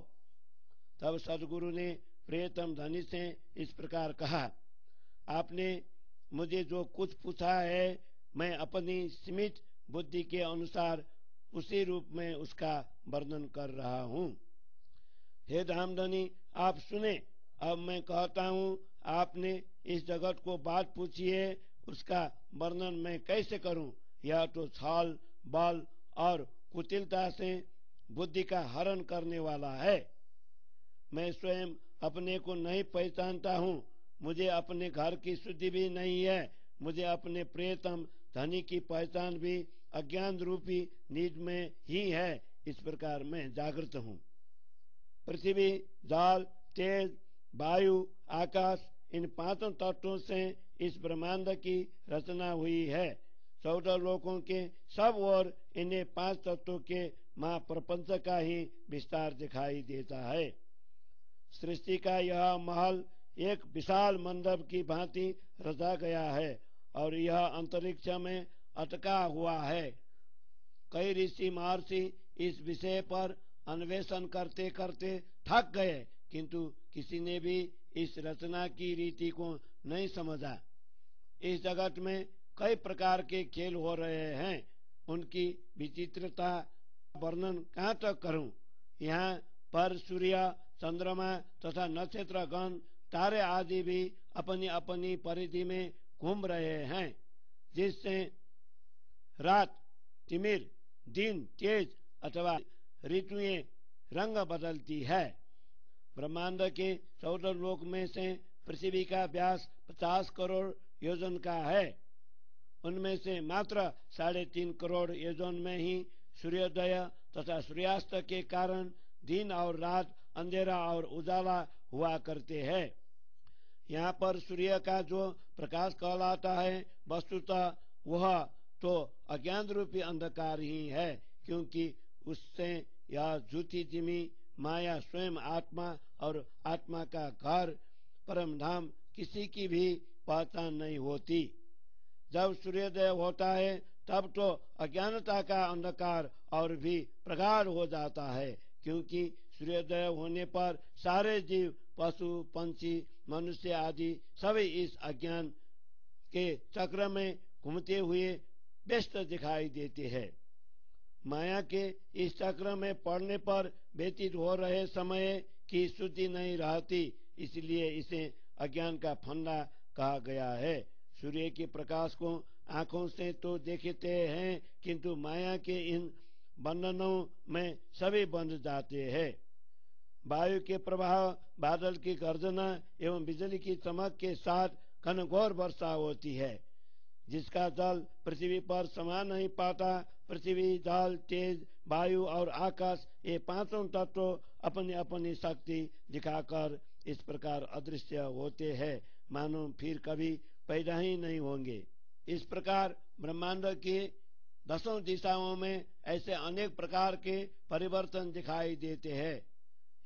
तब सदगुरु ने प्रियतम धनी से इस प्रकार कहा, आपने मुझे जो कुछ पूछा है मैं अपनी सीमित बुद्धि के अनुसार उसी रूप में उसका वर्णन कर रहा हूँ। हे धामधनी आप सुने, अब मैं कहता हूँ आपने इस जगत को बात पूछी है, उसका वर्णन मैं कैसे करूँ। यह तो छल बल और कुटिलता से बुद्धि का हरण करने वाला है। मैं स्वयं अपने को नहीं पहचानता हूँ, मुझे अपने घर की शुद्धि भी नहीं है, मुझे अपने प्रियतम धनी की पहचान भी अज्ञान रूपी नींद में ही है। इस प्रकार मैं जागृत हूँ। पृथ्वी जल तेज वायु आकाश इन पांचों तत्वों से इस ब्रह्मांड की रचना हुई है। 14 लोकों के सब ओर इन्हें 5 तत्वों के महाप्रपंच का ही विस्तार दिखाई देता है। सृष्टि का यह महल एक विशाल मंडप की भांति रचा गया है और यह अंतरिक्ष में अटका हुआ है। कई ऋषि महर्षि इस विषय पर अन्वेषण करते करते थक गए, किंतु किसी ने भी इस रचना की रीति को नहीं समझा। इस जगत में कई प्रकार के खेल हो रहे हैं, उनकी विचित्रता वर्णन कहाँ तक करूं। यहाँ पर सूर्य चंद्रमा तथा नक्षत्रगण तारे आदि भी अपनी अपनी परिधि में घूम रहे हैं, जिससे रात तिमिर दिन तेज अथवा ऋतुएं रंग बदलती है। ब्रह्मांड के 14 लोक में से पृथ्वी का व्यास 50 करोड़ योजन का है। उनमें से मात्र 3.5 करोड़ योजन में ही सूर्योदय तथा सूर्यास्त के कारण दिन और रात, अंधेरा और उजाला हुआ करते हैं। यहाँ पर सूर्य का जो प्रकाश कहलाता है, वस्तुतः वह तो अज्ञान रूपी अंधकार ही है, क्योंकि उससे यह झूठी जिमी माया स्वयं आत्मा और आत्मा का घर परम धाम किसी की भी पहचान नहीं होती। जब सूर्योदय होता है तब तो अज्ञानता का अंधकार और भी प्रगाढ़ हो जाता है, क्योंकि सूर्योदय होने पर सारे जीव, पशु, पंछी, मनुष्य आदि सभी इस अज्ञान के चक्र में घूमते हुए व्यस्त दिखाई देते हैं। माया के इस चक्र में पड़ने पर व्यतीत हो रहे समय की शुद्धि नहीं रहती, इसलिए इसे अज्ञान का फंदा कहा गया है। सूर्य के प्रकाश को आंखों से तो देखते हैं, किंतु माया के इन बंधनों में सभी बंध जाते हैं। वायु के प्रभाव, बादल की गर्जना एवं बिजली की चमक के साथ घनघोर वर्षा होती है, जिसका जल पृथ्वी पर समा नहीं पाता। पृथ्वी, जल, तेज, वायु और आकाश, ये पांचों तत्व अपनी अपनी शक्ति दिखाकर इस प्रकार अदृश्य होते हैं, मानो फिर कभी पैदा ही नहीं होंगे। इस प्रकार ब्रह्मांड की 10 दिशाओं में ऐसे अनेक प्रकार के परिवर्तन दिखाई देते हैं।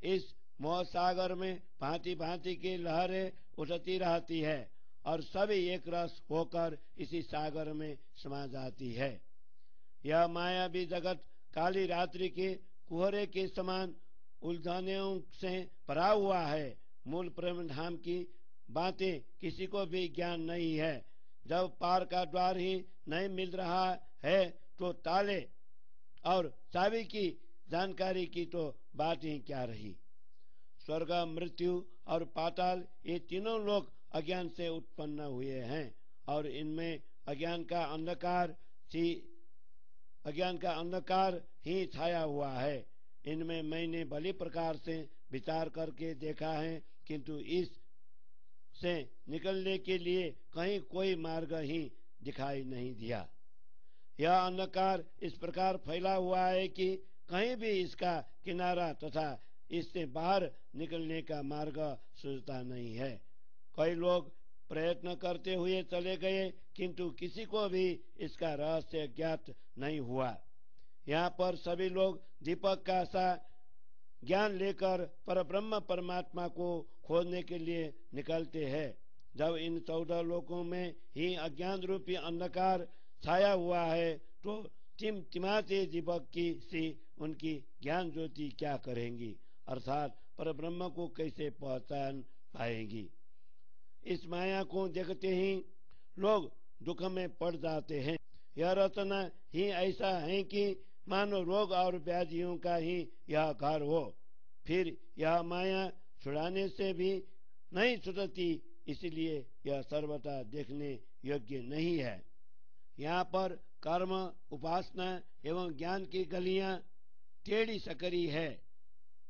इस मोहसागर में भांति भांति की लहरें उठती रहती है और सभी एक रस होकर इसी सागर में समा जाती है। यह मायावी जगत काली रात्रि के कुहरे के समान उलझनों से भरा हुआ है। मूल प्रेम धाम की बातें किसी को भी ज्ञान नहीं है। जब पार का द्वार ही नहीं मिल रहा है तो ताले और चाबी की जानकारी की तो बात ही क्या रही। स्वर्ग, मृत्यु और पाताल, ये तीनों लोग अज्ञान से उत्पन्न हुए हैं और इनमें अज्ञान का अंधकार ही छाया हुआ है। इनमें मैंने भली प्रकार से विचार करके देखा है, किंतु इस से निकलने के लिए कहीं कोई मार्ग ही दिखाई नहीं दिया। यह अंधकार इस प्रकार फैला हुआ है कि कहीं भी इसका किनारा तथा इससे बाहर निकलने का मार्ग सूझता नहीं है। कई लोग प्रयत्न करते हुए चले गए, किंतु किसी को भी इसका रहस्य ज्ञात नहीं हुआ। यहाँ पर सभी लोग दीपक का सा ज्ञान लेकर परब्रह्म परमात्मा को खोजने के लिए निकलते हैं। जब इन 14 लोकों में ही अज्ञान रूपी अंधकार छाया हुआ है तो टिमटिमाते दीपक की सी उनकी ज्ञान ज्योति क्या करेंगी, अर्थात परब्रह्म को कैसे पहचान पाएंगी। इस माया को देखते ही लोग दुख में पड़ जाते हैं। यह रचना ही ऐसा है कि मानो रोग और व्याधियों का ही यह घर हो। फिर यह माया छुड़ाने से भी नहीं छूटती, इसलिए यह सर्वथा देखने योग्य नहीं है। यहाँ पर कर्म, उपासना एवं ज्ञान की गलियां टेढ़ी सकरी है।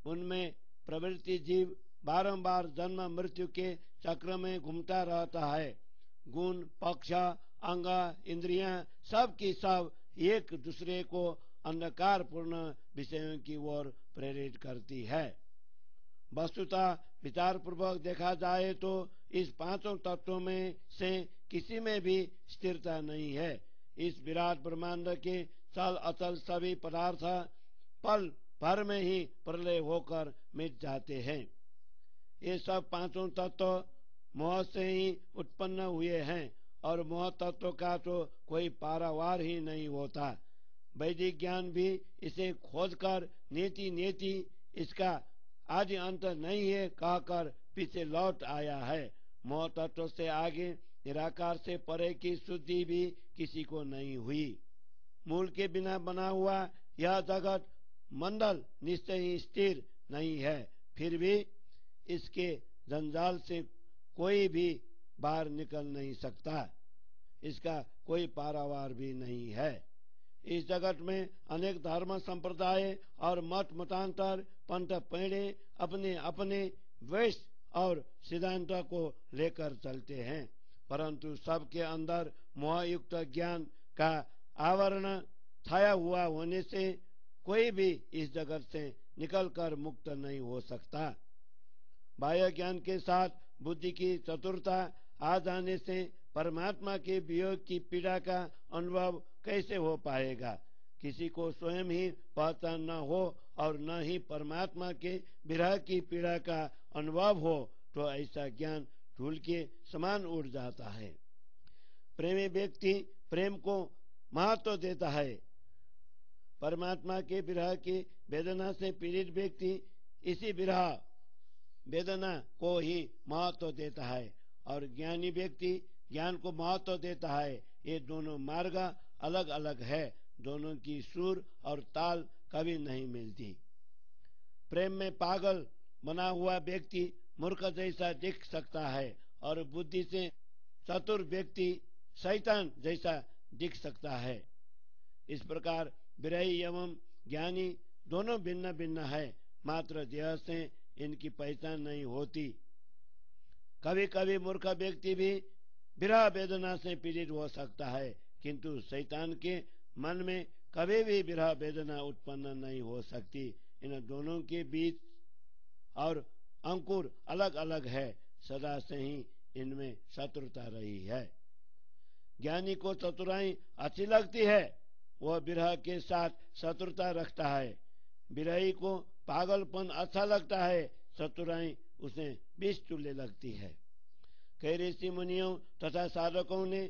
उनमें प्रवृत्ति जीव बारंबार जन्म मृत्यु के चक्र में घूमता रहता है। गुण, पक्ष, अंग, इंद्रियां सब की सब एक दूसरे को अंधकारपूर्ण विषयों की ओर प्रेरित करती है। वस्तुतः विचार पूर्वक देखा जाए तो इस पांचों तत्वों में से किसी में भी स्थिरता नहीं है। इस विराट ब्रह्मांड के चल अचल सभी पदार्थ पल भर में ही प्रलय होकर मिट जाते हैं। ये सब पांचों तत्व मोह से ही उत्पन्न हुए हैं और मोह तत्व का तो कोई पारावार ही नहीं होता। वैदिक ज्ञान भी इसे खोजकर नीति नीति इसका आदि अंत नहीं है कहकर पीछे लौट आया है। मोह तत्व से आगे निराकार से परे की शुद्धि भी किसी को नहीं हुई। मूल के बिना बना हुआ यह जगत मंडल निश्चय ही स्थिर नहीं है, फिर भी इसके जंजाल से कोई भी बाहर निकल नहीं सकता। इसका कोई पारावार भी नहीं है। इस जगत में अनेक धर्म संप्रदाय और मत मतांतर पंथ पेड़े अपने अपने वेश और सिद्धांतों को लेकर चलते हैं, परंतु सबके अंदर मोहयुक्त ज्ञान का आवरण छाया हुआ होने से कोई भी इस जगत से निकलकर मुक्त नहीं हो सकता। बाह्य ज्ञान के साथ बुद्धि की चतुरता आ जाने से परमात्मा के वियोग की पीड़ा का अनुभव कैसे हो पाएगा? किसी को स्वयं ही पहचान न हो और न ही परमात्मा के विरह की पीड़ा का अनुभव हो तो ऐसा ज्ञान धूल के समान उड़ जाता है। प्रेमी व्यक्ति प्रेम को महत्व देता है। परमात्मा के विरह की वेदना से पीड़ित व्यक्ति इसी विरह वेदना को ही महत्व देता है और ज्ञानी व्यक्ति ज्ञान को महत्व देता है। ये दोनों मार्ग अलग अलग है, दोनों की सुर और ताल कभी नहीं मिलती। प्रेम में पागल बना हुआ व्यक्ति मूर्ख जैसा दिख सकता है और बुद्धि से चतुर व्यक्ति शैतान जैसा दिख सकता है। इस प्रकार विरही एवं ज्ञानी दोनों भिन्न भिन्न है, मात्र देह से इनकी पहचान नहीं होती। कभी कभी मूर्ख व्यक्ति भी विरह वेदना से पीड़ित हो सकता है, किंतु शैतान के मन में कभी भी विरह वेदना उत्पन्न नहीं हो सकती। इन दोनों के बीच और अंकुर अलग अलग है, सदा से ही इनमें शत्रुता रही है। ज्ञानी को चतुराई अच्छी लगती है, वह विरह के साथ शत्रुता रखता है। विरही को पागलपन अच्छा लगता है, चतुराई उसे विष तुल्य लगती है। कई ऋषि मुनियों तथा साधकों ने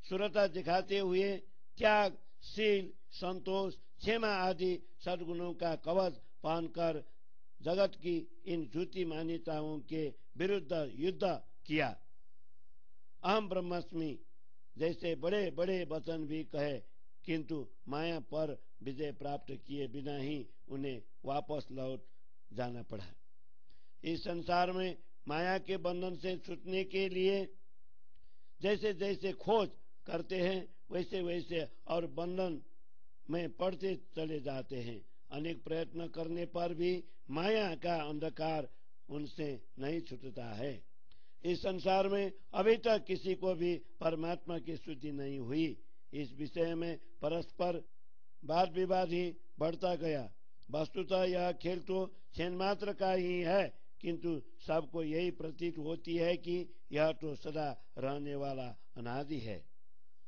सुरता दिखाते हुए त्याग, शील, संतोष, क्षमा आदि सद्गुणों का कवच पहनकर जगत की इन झूठी मान्यताओं के विरुद्ध युद्ध किया। अहम ब्रह्मास्मि जैसे बड़े बड़े वचन भी कहे, किंतु माया पर विजय प्राप्त किए बिना ही उन्हें वापस लौट जाना पड़ा। इस संसार में माया के बंधन से छूटने के लिए जैसे जैसे खोज करते हैं वैसे वैसे और बंधन में पड़ते चले जाते हैं। अनेक प्रयत्न करने पर भी माया का अंधकार उनसे नहीं छूटता है। इस संसार में अभी तक किसी को भी परमात्मा की स्तुति नहीं हुई। इस विषय में परस्पर वाद विवाद ही बढ़ता गया। वस्तुतः यह खेल तो क्षण मात्र का ही है, किंतु सबको यही प्रतीत होती है कि यह तो सदा रहने वाला अनादि है।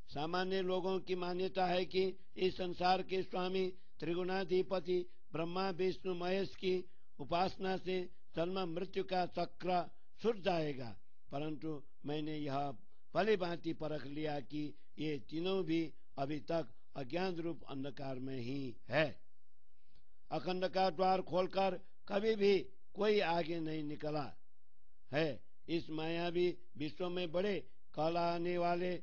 सामान्य लोगों की मान्यता है कि इस संसार के स्वामी त्रिगुणाधिपति ब्रह्मा विष्णु महेश की उपासना से जन्म मृत्यु का चक्र छूट जाएगा, परंतु मैंने यह भली भांति परख लिया कि ये तीनों भी अभी तक अज्ञान रूप अंधकार में ही है। अखंड का द्वार खोलकर कभी भी कोई आगे नहीं निकला है। इस मायावी विश्व में बड़े कहलाने वाले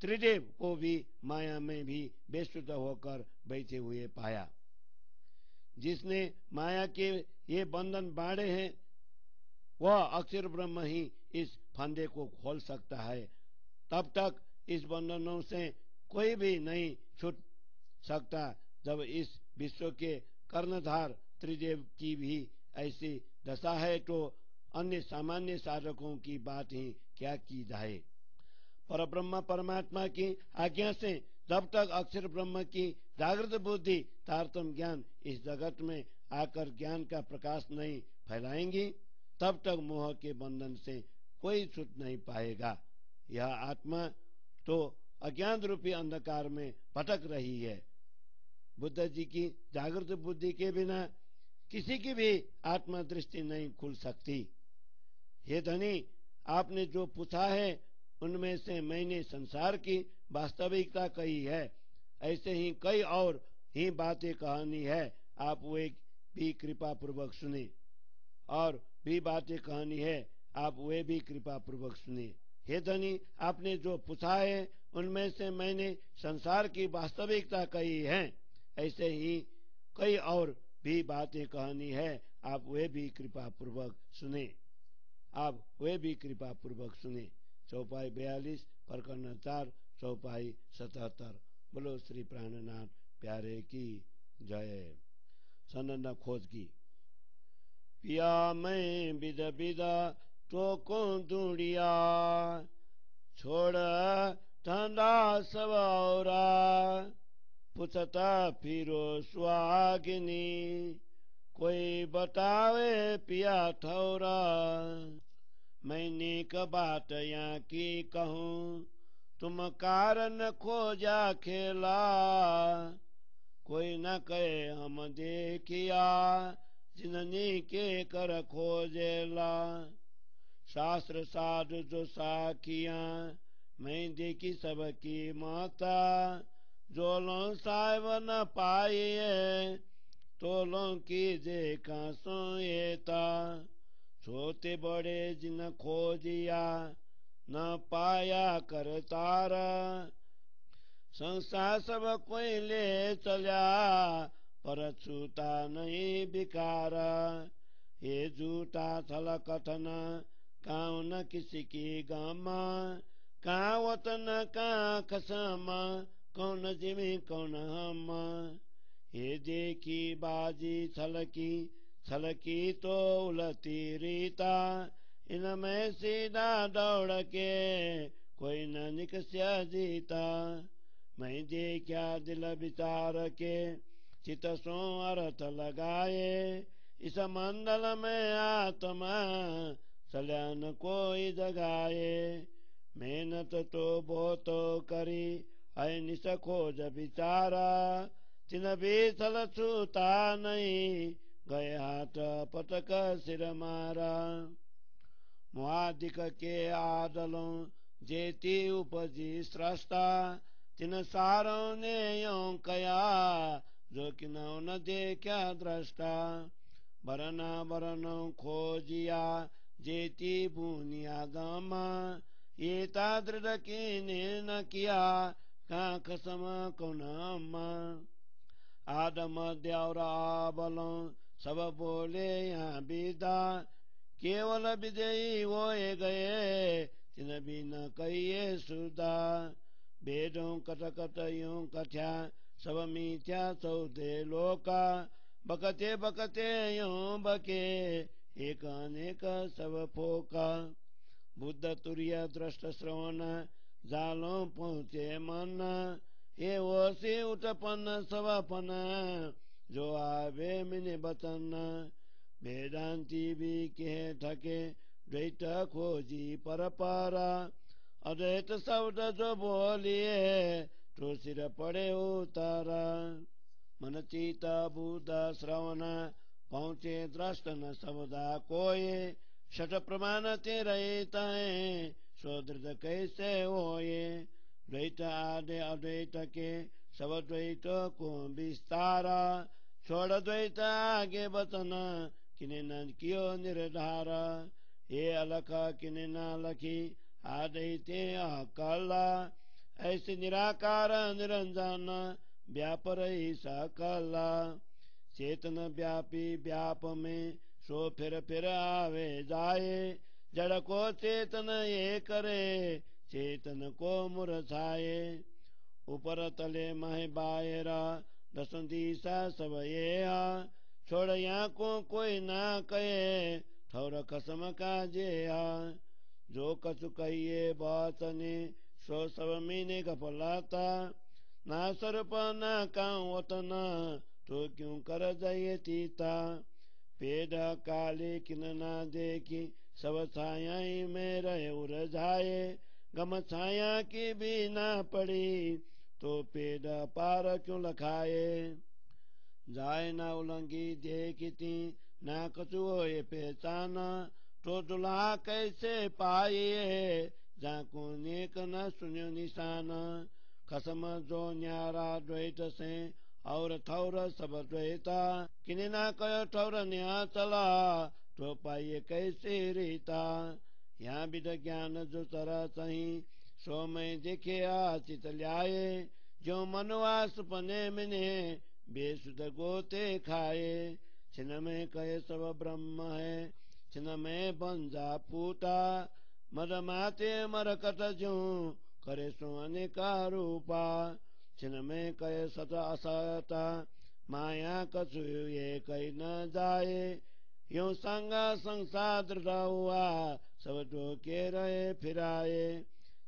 त्रिदेव को भी माया में भी बेसुध होकर बैठे हुए पाया। जिसने माया के ये बंधन बांधे हैं वह अक्षर ब्रह्म ही इस फंदे को खोल सकता है। तब तक इस बंधनों से कोई भी नहीं छूट सकता जब इस विश्व के कर्णधार त्रिदेव की भी ऐसी दशा है तो अन्य सामान्य साधकों की बात ही क्या की जाए। परब्रह्म परमात्मा की आज्ञा से जब तक अक्षर ब्रह्म की जागृत बुद्धि तारतम्य ज्ञान इस जगत में आकर ज्ञान का प्रकाश नहीं फैलाएंगी, तब तक मोह के बंधन से कोई छूट नहीं पाएगा। यह आत्मा तो अज्ञान रूपी अंधकार में भटक रही है। बुद्ध जी की जागृत बुद्धि के बिना किसी की भी आत्मा दृष्टि नहीं खुल सकती। हे धनी, आपने जो पूछा है उनमें से मैंने संसार की वास्तविकता कही है। ऐसे ही कई और ही बातें कहानी है, आप वे भी कृपा पूर्वक सुने। और भी बातें कहानी है, आप वे भी कृपा पूर्वक सुने। हे धनी, आपने जो पूछा है उनमें से मैंने संसार की वास्तविकता कही है। ऐसे ही कई और भी बातें कहानी है, आप वे भी कृपा पूर्वक सुने। आप वे भी कृपा पूर्वक सुने। चौपाई 42 प्रकरण 4 चौपाई 77। बोलो श्री प्राणनाथ प्यारे की जय। सनंदा खोज की पिया मैं बिद बिदा टोको दुड़िया छोड़ ठंडा सब औरा पूछता फिरो सुहागिनी कोई बतावे पिया ठौरा मैं नेक बात यहाँ की कहूँ तुम कारण खोजा खेला कोई न कहे हम देखिया जिननी के कर खोजेला शास्त्र साधु जो साखियां मैं देखी सबकी माता जो लों साहिब न पाइए तो लों की देखा सोएता छोटे बड़े जिन खोजिया न पाया कर तारा संसार सब कोई ले चला पर छूता नहीं बिकारा ये झूठा थल कथन काऊ न किसी की गामा का वतन का खसमा कौन जिमी कौन हम ये देखी बाजी छलकी तो उलती रीता इनमें सीधा दौड़ के कोई न निकस्या जीता मैं देखा दिल विचार के चित सो अर्थ लगाए इस मंडल में आत्मा सल्यान कोई जगाए मेहनत तो बहुत करी है निस खोज विचारा तिन भी थल छूता नहीं गए हाथ पटक सिर मारा मुआदिक के आदलों जेती उपजी स्रष्टा तिन सारों ने यों कया जो कि न देखा दृष्टा बरना बरनों खोजिया जेती बुनिया गमा ये दृढ़ की ने न किया कांख सम कौन आदम द्यावरा बलों सब बोले यहाँ विदा केवल विजयी होए गए तिन भी न कहिए सुदा वेदों कट कट यूं कथ्या सब मिथ्या चौदे लोका बकते बकते यूं बके एक अनेक सब फोका बुद्ध तुर्य दृष्ट श्रवण जालों पहुँचे मन ये वसी उत्पन्न सवपन जो आवे मिने बचन वेदांती भी कहे ठके द्वैत खोजी पर पारा अद्वैत शब्द जो बोलिए तो सिर पड़े उतारा मन चिता बुद्ध श्रवण पहुँचे दृष्ट न शब्दा कोई षट प्रमाण ते रहता है स्वदृत कैसे होए द्वैत आदि अद्वैत के सब द्वैत को विस्तारा छोड़ द्वैत आगे बचन किने न कियो निर्धारा ये अलख किने न लखी आदैते अकला ऐसे निराकार निरंजन व्यापर ही सकला चेतन व्यापी व्याप में सो फिर आवे जाए जड़ को चेतन ये करे चेतन को मुरझाए ऊपर तले मह बायरा दस दिशा सब ये छोड़ यहाँ को कोई ना कहे ठौर कसम का जेया जो कछु कहिए बात ने सो सब मीने गफलाता ना स्वरूप ना काऊ वतना तो क्यों कर जाइए तीता पेड़ काले किन ना देखी सब छाया में रहे उलझाए गम छाया की भी ना पड़ी तो पेड़ पार क्यों लखाए जाए ना उलंगी देखती ना कछु होए पहचाना तो दुल्हा कैसे पाइए जाको नेक न सुनियो निशाना कसम जो न्यारा द्वैत से और ठौर सब द्वैता किने ना कयो ठौर न्या चला तो पाइए कैसे रीता यहाँ विद ज्ञान जो तरह सही सो मैं देखे आचित ल्याए जो मनुआ सुपने मिने बेसुध गोते खाए छिन में कहे सब ब्रह्म है छिन में बंजा पूता मद माते मरकट जो करे सो अनेका रूपा छिन में कहे सत असता माया कछु ये कही न जाए यूं संग संसार दृढ़ हुआ, सब टोके रहे फिराए।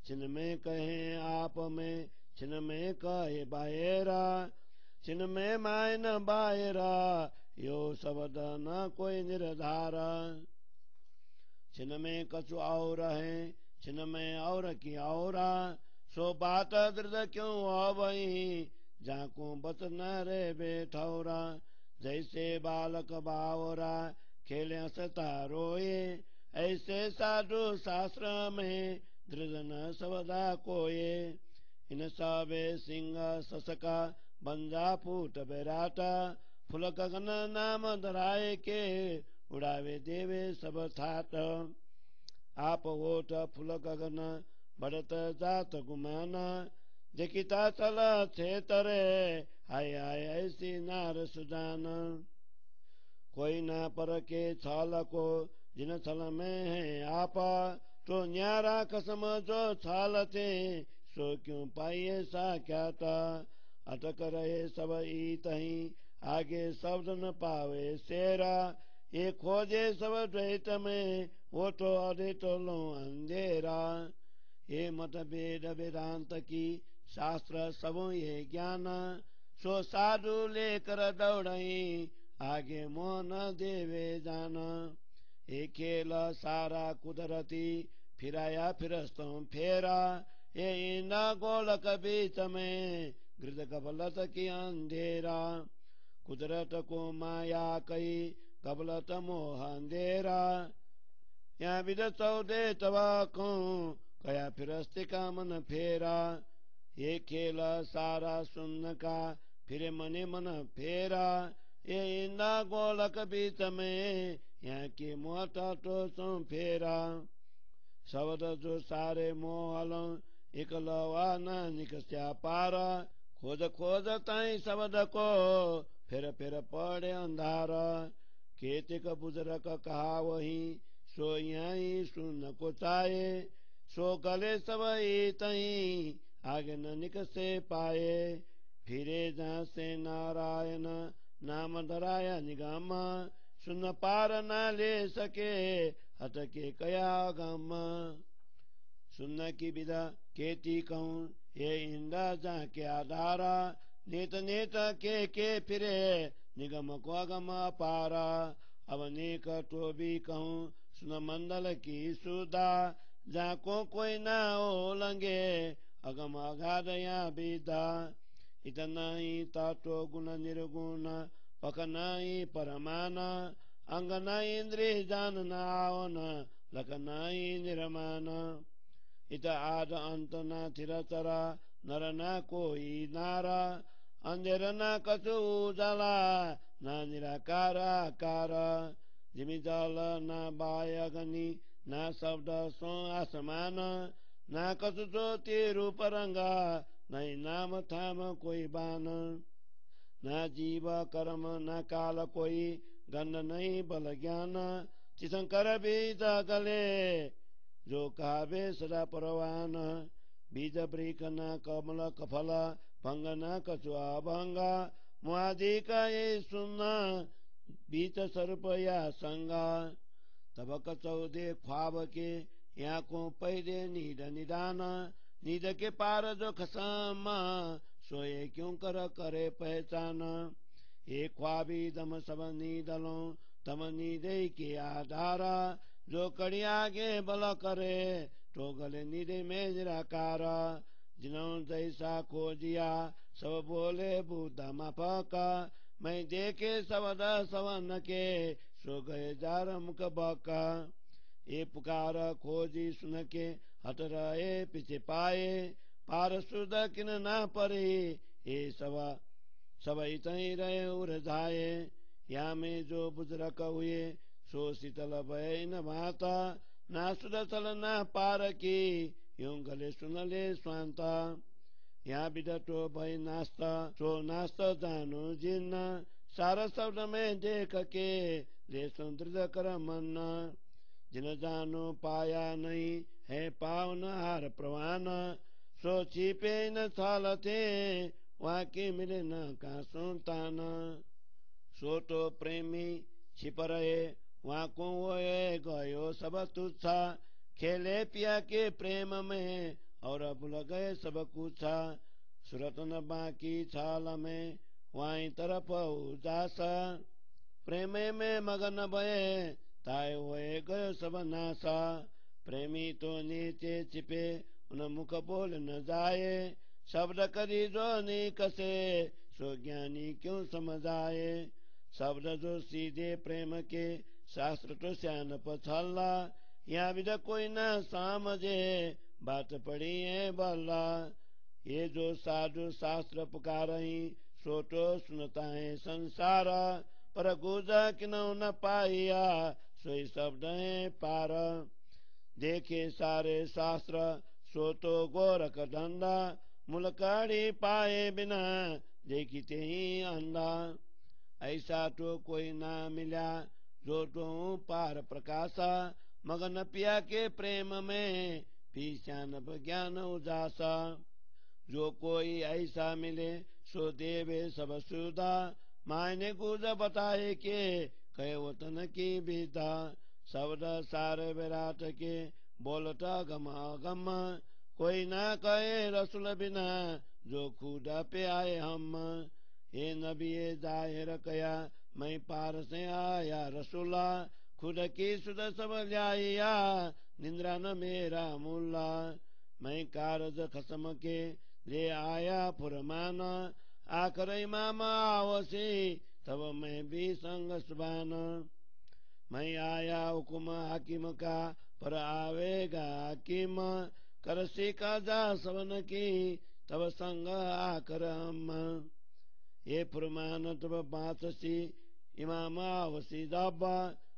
छिन में कहे आप में, छिन में कहे बायरा, छिन में माय न बायरा, यो शब्द न कोई निर्धारा। छिन में कछु और है, छिन में और की औरा, सो बात दृढ़ क्यों आवई, जाको बत न रे बेठौरा। जैसे बालक बावरा, खेले हंसता रोए, ऐसे साधु शास्त्र में दृढ़ न सवदा कोये। इन सबे सिंह ससका, बंजा फूट बेराटा, फुल गगन नाम धराए के, उड़ावे देवे सब थाट। आप ओट फुल गगन, बढ़त जात गुमाना, देखिता चल थे तरे, हाय हाय ऐसी नार सुजान। कोई ना पर के छाल को, जिन छल में है आपा, तो न्यारा कसम जो छाल थे, सो क्यों पाइए साख्याता। अटक रहे सब ईतहीं, आगे शब्द न पावे सेरा, ये खोजे सब द्वैत में, वो तो अद्वैत लो अंधेरा। ये मतभेद वेदांत की, शास्त्र सब ये ज्ञान, सो साधु लेकर दौड़ई, आगे मोन देवे जाना। एक खेल सारा कुदरती, फिराया फिरस्तों फेरा, ये इंदा गोलक बीच में, गृद गबलत की अंधेरा। कुदरत को माया कई, गबलत मोह अंधेरा, या विद सौदे तवा को, कया फिरस्ती का मन फेरा। ये खेल सारा सुन का, फिर मने मन फेरा, ये इंदा गोलक बीच में, यहाँ की मोटा तो सो फेरा। शब्द जो सारे मोहलों, इकलवा न निकस्या पारा, खोज खोज ताई शब्द को, फिर पड़े अंधारा। केतिक बुजुर्ग कहा वही, सो यही सुन को चाहे, सो गले सब तई, आगे न निकसे पाए। फिरे जहाँ से नारायण, नाम धराया निगम, सुन पार न ले सके, हटके कया गम। सुन की विदा केती कहूँ, ये इंदा जहाँ के आधारा, नेत नेत के फिरे, निगम को अगम पारा। अब नेक तो भी कहूँ, सुन मंडल की सुधा, जहाँ को कोई न ओलंगे, अगम अगाध या विदा। इतना ही तातो गुण निर्गुण, पक नहीं परमान, अंग न इंद्रिय जान न आवन, लख नहीं निर्माण। इत आद अंत न थिर चरा, नर न कोई नारा, अंधेर न कछु उजाला, न निराकार आकार। जिमि जल न बाय अग्नि, न शब्द सो आसमान, न कछु ज्योति रूप रंगा, नहीं नाम थाम कोई बान। न जीव कर्म न काल कोई, गंध नहीं बल ज्ञान, चिशंकर बीज गले, जो कावे सदा परवान। बीज ब्रीक न कमल कफल, भंग न कछु अभंगा, मुआदि का ये सुनना, बीच स्वरूप या संगा। तब कचौदे ख्वाब के, यहाँ को पहले नीड निदान, नीड के पार जो खसामा, सोए क्यों कर करे पहचान। एक ख्वाबी दम सब नीदलों, तम नीदे के आधारा, जो कड़ी आगे बल करे, तो गले नीदे में निराकारा। जिन्हों जैसा खोजिया, सब बोले बुद्ध माफका, मैं देखे सबद सवन के, सो गए जार मुख बका। ये पुकार खोजी सुन के, हट रहे पीछे पाए, पार सुध किन ना परे, ये सब इतनी रहे उर्धाए। या में जो बुजुर्ग हुए, सो शीतल भय न भाता, ना सुध चल ना पार की, यूं गले सुन ले स्वांता। यहाँ विदतो भय नास्ता, सो नास्ता जानो जिन्ना, सारा शब्द में देख के, ले सुंदर कर मन्ना। जिन जानो पाया नहीं है पावन हार प्रवान, सो छिपे न छाल थे, वहाँ के मिले न का सुनताना। सो तो प्रेमी छिप रहे, वहाँ को होए गयो सब तुच्छा, खेले पिया के प्रेम में और भूल गए सब कुछा। सूरत न बाकी छाल में वहीं तरफ उजासा, प्रेम में मगन भये ताय होए गयो सब नासा। प्रेमी तो नीचे छिपे उन मुख बोल न जाए, शब्द करी जो नहीं कसे सो ज्ञानी क्यों समझाए। शब्द जो सीधे प्रेम के शास्त्र तो श्यान पछल्ला, यहाँ भी कोई न समझे बात पड़ी है बल्ला। ये जो साधु शास्त्र पुकारही सो तो सुनता है संसार, पर गुजा किनौ न पाइया सोई शब्द है पार। देखे सारे शास्त्र सो तो गोरख धंधा, मुलकाड़ी पाए बिना देखते ही अंधा। ऐसा तो कोई ना मिला जो तो पार प्रकाशा, मगन पिया के प्रेम में पीछान ज्ञान उजासा। जो कोई ऐसा मिले सो देवे सब सुधा, मायने गुज बताए के कहे वतन की विधा। शब्द सारे विराट के बोलता गमा गम, कोई ना कहे रसुल बिना जो खुदा पे आए हम। ये नबी जाहिर कया मैं पार से आया रसुल्ला, खुद की सुध सब लिया निंद्रा न मेरा मुल्ला। मैं कारज खसम के ले आया फुरमान, आकर इमाम आवसी तब मैं भी संग सुबान। मैं आया हुकुम हाकिम का पर आवेगा हाकिम, कर सीखा जा सबन की तब संग आकर हम। ये फुरमान तब बातसी इमाम आवसी दबा,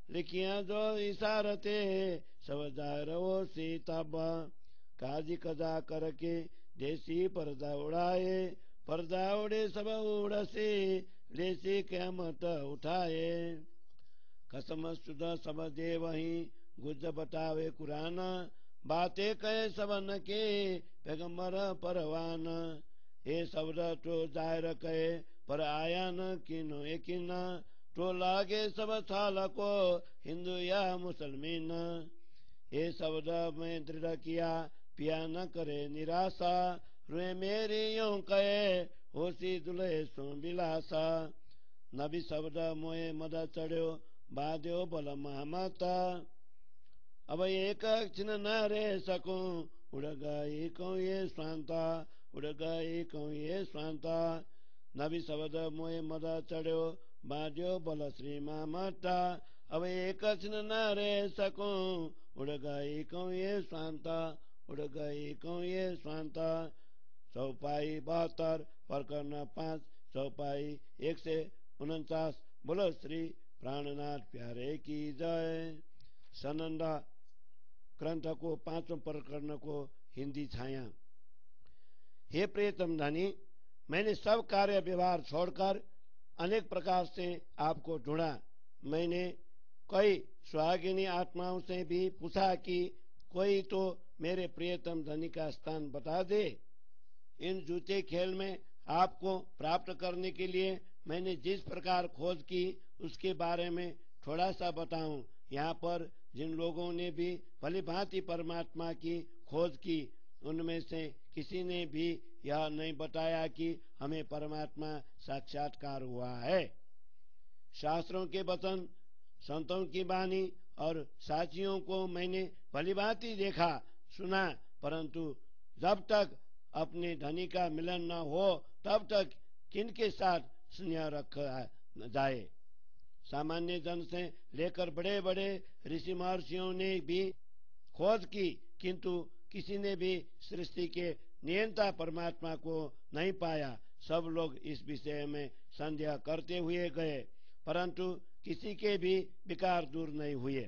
लिखिया जो इशारते सब जारो सी तब। काजी कजा करके देसी पर्दा उड़ाए, पर्दा उड़े सब उड़से लेसी क़यामत उठाए। कसम सुधा सब दे वही गुज बतावे कुरान, बातें कहे सबन के पैगंबर परवान। ये शब्द तो जाहिर कहे पर आया न किनो यकीन, तो लागे सब थाल को हिंदू या मुसलमान। ये शब्द में दृढ़ किया पिया न करे निराशा, रुए मेरी यूं कहे होशी दुले सो बिलासा। नबी शब्द मोए मद चढ़ो बाध्यो बल महामता, अब एक क्षण न रह सकूं उड़ गई कहूँ ये स्वांता, उड़ गई कहूँ ये स्वांता। नबी शब्द मोए मद चढ़ो बाध्यो बल श्री महामता, अब एक क्षण न रह सकूं उड़ गई कहूँ ये स्वांता, उड़ गई कहूँ ये स्वांता। चौपाई 72 प्रकरण 5 चौपाई 149। बोलो श्री प्राणनाथ प्यारे की जय। सनंदा ग्रंथ को 5वें प्रकरण को हिंदी छाया। हे प्रियतम धनी, मैंने सब कार्य व्यवहार छोड़कर अनेक प्रकार से आपको ढूंढा। मैंने कई सुहागिनी आत्माओं से भी पूछा कि कोई तो मेरे प्रियतम धनी का स्थान बता दे। इन जूते खेल में आपको प्राप्त करने के लिए मैंने जिस प्रकार खोज की उसके बारे में थोड़ा सा बताऊं। यहाँ पर जिन लोगों ने भी भली भांति परमात्मा की खोज की, उनमें से किसी ने भी यह नहीं बताया कि हमें परमात्मा साक्षात्कार हुआ है। शास्त्रों के वचन, संतों की वाणी और साचियों को मैंने भली भांति देखा सुना, परंतु जब तक अपने धनी का मिलन न हो तब तक किनके साथ स्नेह रखा जाए। सामान्य जन से लेकर बड़े बड़े ऋषि महर्षियों ने भी खोज की, किंतु किसी ने भी सृष्टि के नियंता परमात्मा को नहीं पाया। सब लोग इस विषय में संदेह करते हुए गए, परंतु किसी के भी विकार दूर नहीं हुए।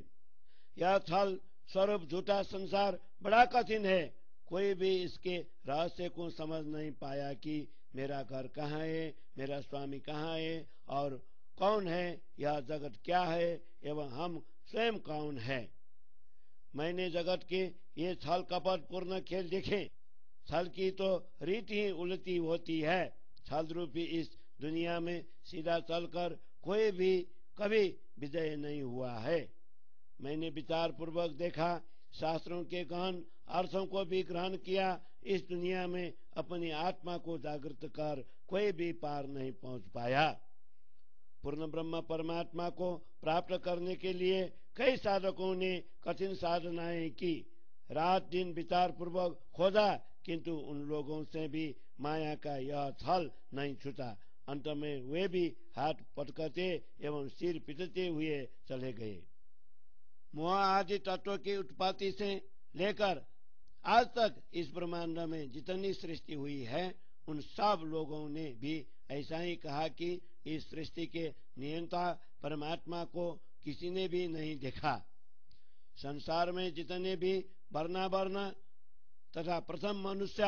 यह छल स्वरूप झूठा संसार बड़ा कठिन है। कोई भी इसके रहस्य को समझ नहीं पाया कि मेरा घर कहाँ है, मेरा स्वामी कहाँ है और कौन है, यह जगत क्या है एवं हम स्वयं कौन है। मैंने जगत के ये छल कपट पूर्ण खेल देखे। छल की तो रीति ही उल्टी होती है। छल रूपी इस दुनिया में सीधा चलकर कोई भी कभी विजय नहीं हुआ है। मैंने विचार पूर्वक देखा, शास्त्रों के गहन अर्थों को भी ग्रहण किया। इस दुनिया में अपनी आत्मा को जागृत कर कोई भी पार नहीं पहुंच पाया। पूर्ण ब्रह्म परमात्मा को प्राप्त करने के लिए कई साधकों ने कठिन साधनाएं की, रात दिन विचार पूर्वक खोजा, किंतु उन लोगों से भी माया का यह छल नहीं छूटा। अंत में वे भी हाथ पटकते एवं सिर पीटते हुए चले गए। मोह आदि तत्वों की उत्पत्ति से लेकर आज तक इस ब्रह्मांड में जितनी सृष्टि हुई है, उन सब लोगों ने भी ऐसा ही कहा कि इस सृष्टि के नियंता परमात्मा को किसी ने भी नहीं देखा। संसार में जितने भी वर्ण तथा प्रथम मनुष्य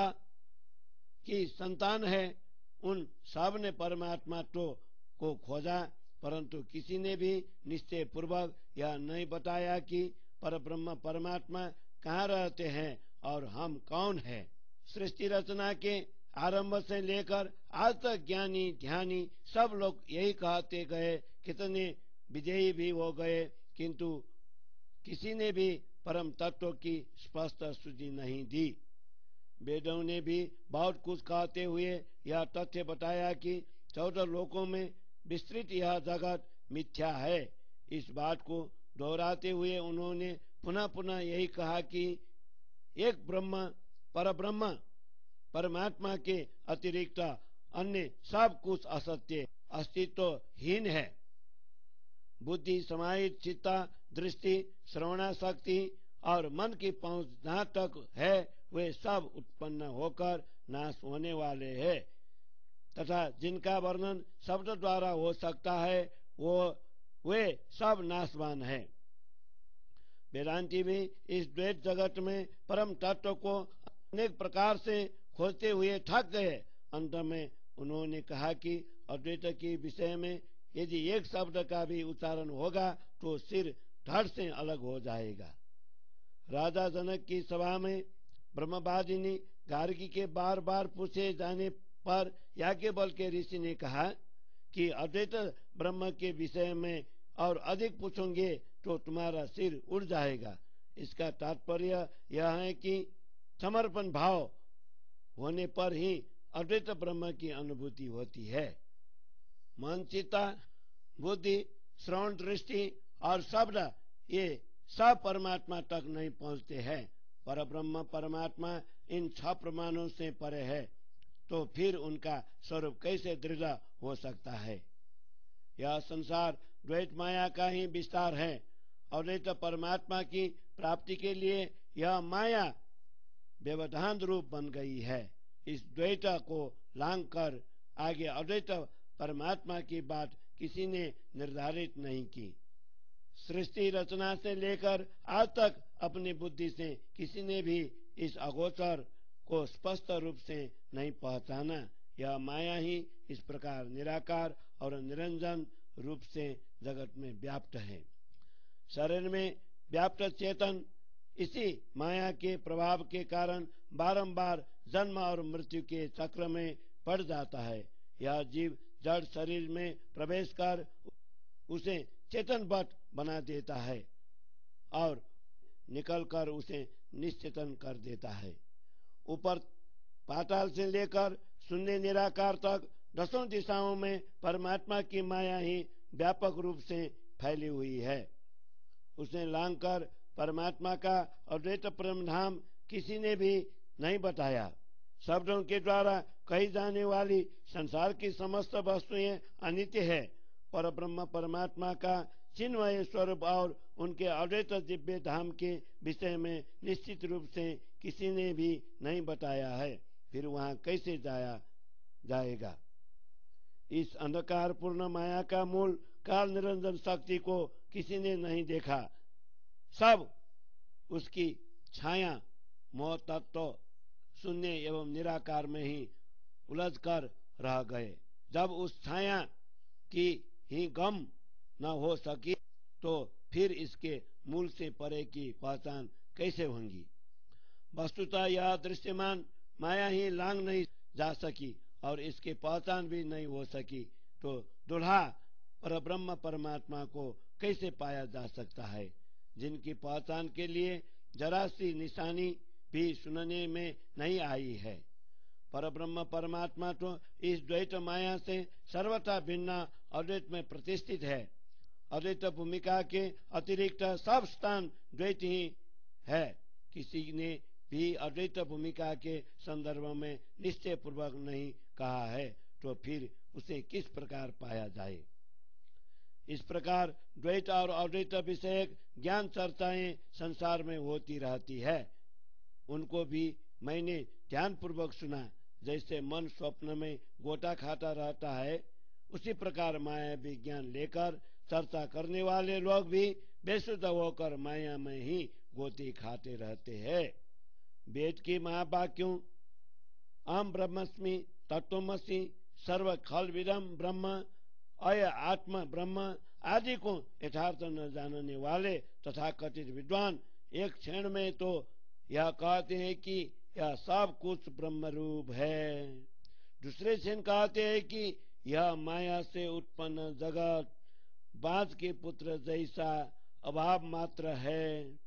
की संतान है, उन सब ने परमात्मा को खोजा, परंतु किसी ने भी निश्चय पूर्वक यह नहीं बताया कि परब्रह्म परमात्मा कहाँ रहते हैं और हम कौन हैं। सृष्टि रचना के आरंभ से लेकर आज तक ज्ञानी ध्यानी सब लोग यही कहते गए, कितने विजयी भी हो गए, किंतु किसी ने भी परम तत्व की स्पष्ट सूची नहीं दी। वेदों ने भी बहुत कुछ कहते हुए यह तथ्य बताया कि 14 लोकों में विस्तृत यह जगत मिथ्या है। इस बात को दोहराते हुए उन्होंने पुनः पुनः यही कहा कि एक ब्रह्म परब्रह्म परमात्मा के अतिरिक्त अन्य सब कुछ असत्य अस्तित्वहीन है। बुद्धि समाहित चित्ता दृष्टि श्रवणा शक्ति और मन की पहुंच जहाँ तक है वे सब उत्पन्न होकर नाश होने वाले हैं, तथा जिनका वर्णन शब्द द्वारा हो सकता है वे सब नाशवान है। वेदांती भी इस द्वैत जगत में परम तत्व को अनेक प्रकार से खोजते हुए थक गए। अंत में उन्होंने कहा कि अद्वैत के विषय में यदि एक शब्द का भी उच्चारण होगा तो सिर धड़ से अलग हो जाएगा। राजा जनक की सभा में ब्रह्मवादिनी गार्गी के बार बार पूछे जाने पर याज्ञवल्क्य ऋषि ने कहा कि अद्वैत ब्रह्म के विषय में और अधिक पूछोगे तो तुम्हारा सिर उड़ जाएगा। इसका तात्पर्य यह है कि समर्पण भाव होने पर ही अद्वैत ब्रह्म की अनुभूति होती है। मन चित्ता बुद्धि श्रवण दृष्टि और शब्द ये सब परमात्मा तक नहीं पहुंचते हैं। परब्रह्म परमात्मा इन 6 प्रमाणों से परे है, तो फिर उनका स्वरूप कैसे दृढ़ हो सकता है। यह संसार द्वैत माया का ही विस्तार है। अद्वैत परमात्मा की प्राप्ति के लिए यह माया व्यवधान रूप बन गई है। इस द्वैत को लांघ कर आगे अद्वैत परमात्मा की बात किसी ने निर्धारित नहीं की। सृष्टि रचना से लेकर आज तक अपनी बुद्धि से किसी ने भी इस अगोचर को स्पष्ट रूप से नहीं पहचाना। यह माया ही इस प्रकार निराकार और निरंजन रूप से जगत में व्याप्त है। शरीर में व्याप्त चेतन इसी माया के प्रभाव के कारण बारंबार जन्म और मृत्यु के चक्र में पड़ जाता है। यह जीव जड़ शरीर में प्रवेश कर उसे चेतनवत बना देता है और निकलकर उसे निश्चेतन कर देता है। ऊपर पाताल से लेकर शून्य निराकार तक 10 दिशाओं में परमात्मा की माया ही व्यापक रूप से फैली हुई है। उसे लांघकर परमात्मा का अद्वैत परम धाम किसी ने भी नहीं बताया। शब्दों के द्वारा कही जाने वाली संसार की समस्त वस्तुएं अनित्य है। पर ब्रह्म परमात्मा का चिन्मय स्वरूप और उनके अद्वैत दिव्य धाम के विषय में निश्चित रूप से किसी ने भी नहीं बताया है, फिर वहां कैसे जाएगा। इस अंधकारपूर्ण माया का मूल काल निरंजन शक्ति को किसी ने नहीं देखा। सब उसकी छाया मोह तत्व शून्य एवं निराकार में ही उलझ कर रह गए। जब उस छाया की ही गम न हो सकी तो फिर इसके मूल से परे की पहचान कैसे होगी। वस्तुतः यह दृश्यमान माया ही लांघ नहीं जा सकी और इसकी पहचान भी नहीं हो सकी, तो दूल्हा परब्रह्म परमात्मा को कैसे पाया जा सकता है, जिनकी पहचान के लिए जरा सी निशानी भी सुनने में नहीं आई है। परब्रह्म परमात्मा तो इस द्वैत माया से सर्वथा भिन्न अद्वैत में प्रतिष्ठित है। अद्वैत भूमिका के अतिरिक्त सब स्थान द्वैत ही है। किसी ने भी अद्वैत भूमिका के संदर्भ में निश्चय पूर्वक नहीं कहा है, तो फिर उसे किस प्रकार पाया जाए। इस प्रकार द्वैत और अद्वैत विषयक ज्ञान चर्चाएं संसार में होती रहती है। उनको भी मैंने ध्यान पूर्वक सुना। जैसे मन स्वप्न में गोटा खाता रहता है, उसी प्रकार माया विज्ञान लेकर चर्चा करने वाले लोग भी बेसुध होकर माया में ही गोती खाते रहते हैं। वेद की महावाक्यों अहम ब्रह्मस्मि तत्वमसि सर्व खलविदम ब्रह्म अय आत्म ब्रह्म आदि को यथार्थ न जानने वाले तथा कथित विद्वान एक क्षण में तो यह कहते हैं कि यह सब कुछ ब्रह्म रूप है, दूसरे क्षण कहते हैं कि यह माया से उत्पन्न जगत बाज के पुत्र जैसा अभाव मात्र है,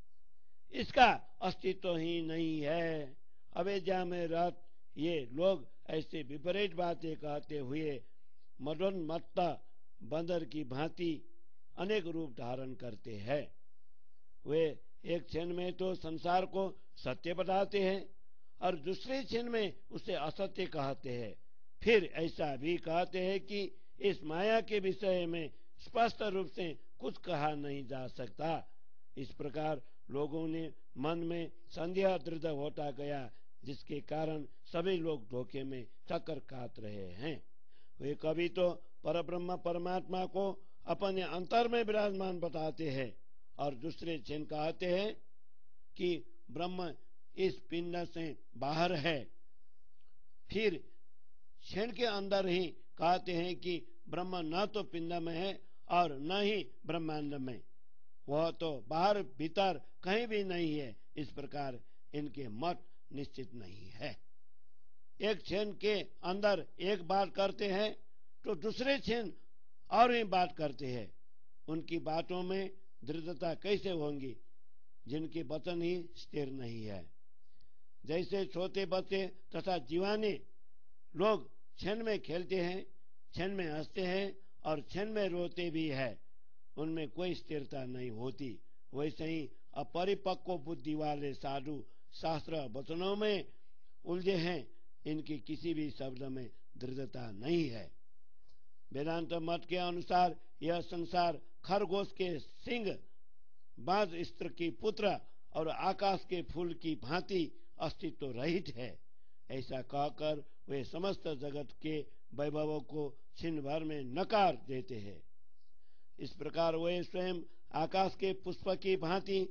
इसका अस्तित्व ही नहीं है। अवेद्या में रत ये लोग ऐसे विपरीत बातें कहते हुए मदोन्मत्त बंदर की भांति अनेक रूप धारण करते हैं। वे एक क्षण में तो संसार को सत्य बताते हैं और दूसरे क्षण में उसे असत्य कहते हैं। फिर ऐसा भी कहते हैं कि इस माया के विषय में स्पष्ट रूप से कुछ कहा नहीं जा सकता। इस प्रकार लोगों ने मन में संदेह दृढ़ होता गया, जिसके कारण सभी लोग धोखे में चक्कर काट रहे हैं। वे कभी तो परब्रह्म परमात्मा को अपने अंतर में विराजमान बताते हैं और दूसरे क्षण कहते हैं कि ब्रह्म इस पिंड से बाहर है। फिर क्षण के अंदर ही कहते हैं कि ब्रह्म न तो पिंड में है और न ही ब्रह्मांड में, वह तो बाहर भीतर कहीं भी नहीं है। इस प्रकार इनके मत निश्चित नहीं है। एक क्षण के अंदर एक बात करते हैं तो दूसरे क्षण और ही बात करते हैं। उनकी बातों में दृढ़ता कैसे होंगी, जिनके वचन ही स्थिर नहीं है। जैसे छोटे बच्चे तथा जीवाने लोग क्षण में खेलते हैं, क्षण में हंसते हैं और क्षण में रोते भी है, उनमें कोई स्थिरता नहीं होती। वैसे ही अपरिपक्व बुद्धि वाले साधु शास्त्र वचनों में उलझे हैं, इनकी किसी भी शब्द में दृढ़ता नहीं है। वेदांत मत के अनुसार यह संसार खरगोश के सिंह, बाज स्त्र की पुत्र और आकाश के फूल की भांति अस्तित्व रहित है। ऐसा कहकर वे समस्त जगत के वैभवों को क्षण भर में नकार देते हैं। इस प्रकार वे स्वयं आकाश के पुष्प की भांति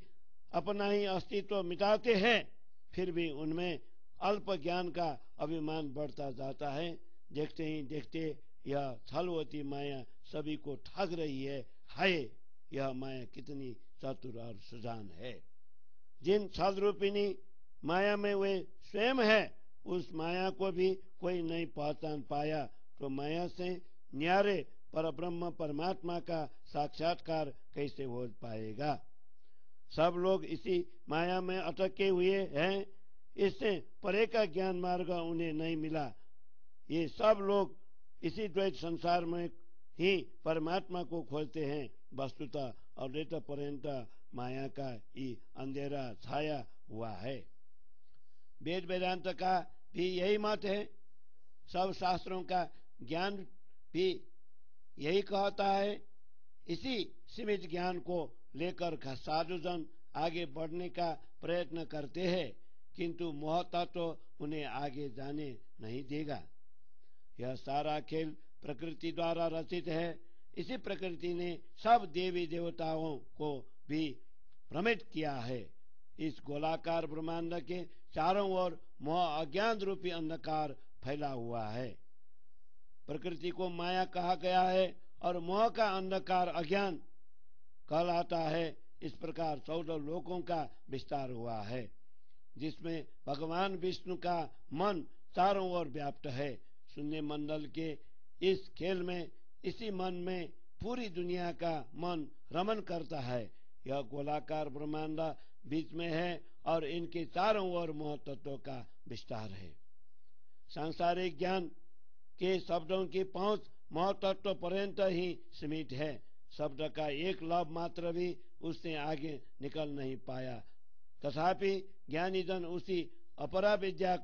अपना ही अस्तित्व मिटाते हैं, फिर भी उनमें अल्प ज्ञान का अभिमान बढ़ता जाता है। देखते ही देखते यह छलवती माया सभी को ठग रही है। हाय, यह माया कितनी चतुर और सुजान है। जिन छल रूपिणी माया में वे स्वयं है, उस माया को भी कोई नहीं पहचान पाया तो माया से न्यारे परब्रह्म परमात्मा का साक्षात्कार कैसे हो पाएगा। सब लोग इसी माया में अटके हुए हैं, इससे परे का ज्ञान मार्ग उन्हें नहीं मिला। ये सब लोग इसी द्वैत संसार में ही परमात्मा को खोजते हैं। वस्तुतः अद्वैत पर्यंत माया का ही अंधेरा छाया हुआ है। वेद वेदांत का भी यही मत है। सब शास्त्रों का ज्ञान भी यही कहता है। इसी सीमित ज्ञान को लेकर साधुजन आगे बढ़ने का प्रयत्न करते हैं, किंतु मोहता तो उन्हें आगे जाने नहीं देगा। यह सारा खेल प्रकृति द्वारा रचित है। इसी प्रकृति ने सब देवी देवताओं को भी भ्रमित किया है। इस गोलाकार ब्रह्मांड के चारों ओर मोह अज्ञान रूपी अंधकार फैला हुआ है। प्रकृति को माया कहा गया है और मोह का अंधकार अज्ञान कहलाता है। इस प्रकार 14 लोकों का विस्तार हुआ है, जिसमें भगवान विष्णु का मन चारों ओर व्याप्त है। शून्य मंडल के इस खेल में इसी मन में पूरी दुनिया का मन रमन करता है। यह गोलाकार ब्रह्मांड बीच में है और इनके चारों ओर मोह तत्वों का विस्तार है। सांसारिक ज्ञान के शब्दों की पहुंच मोह तत्व पर्यंत ही सीमित है। शब्द का एक लव मात्र भी उससे आगे निकल नहीं पाया। तथापि ज्ञानी जन उसी अपरा विद्या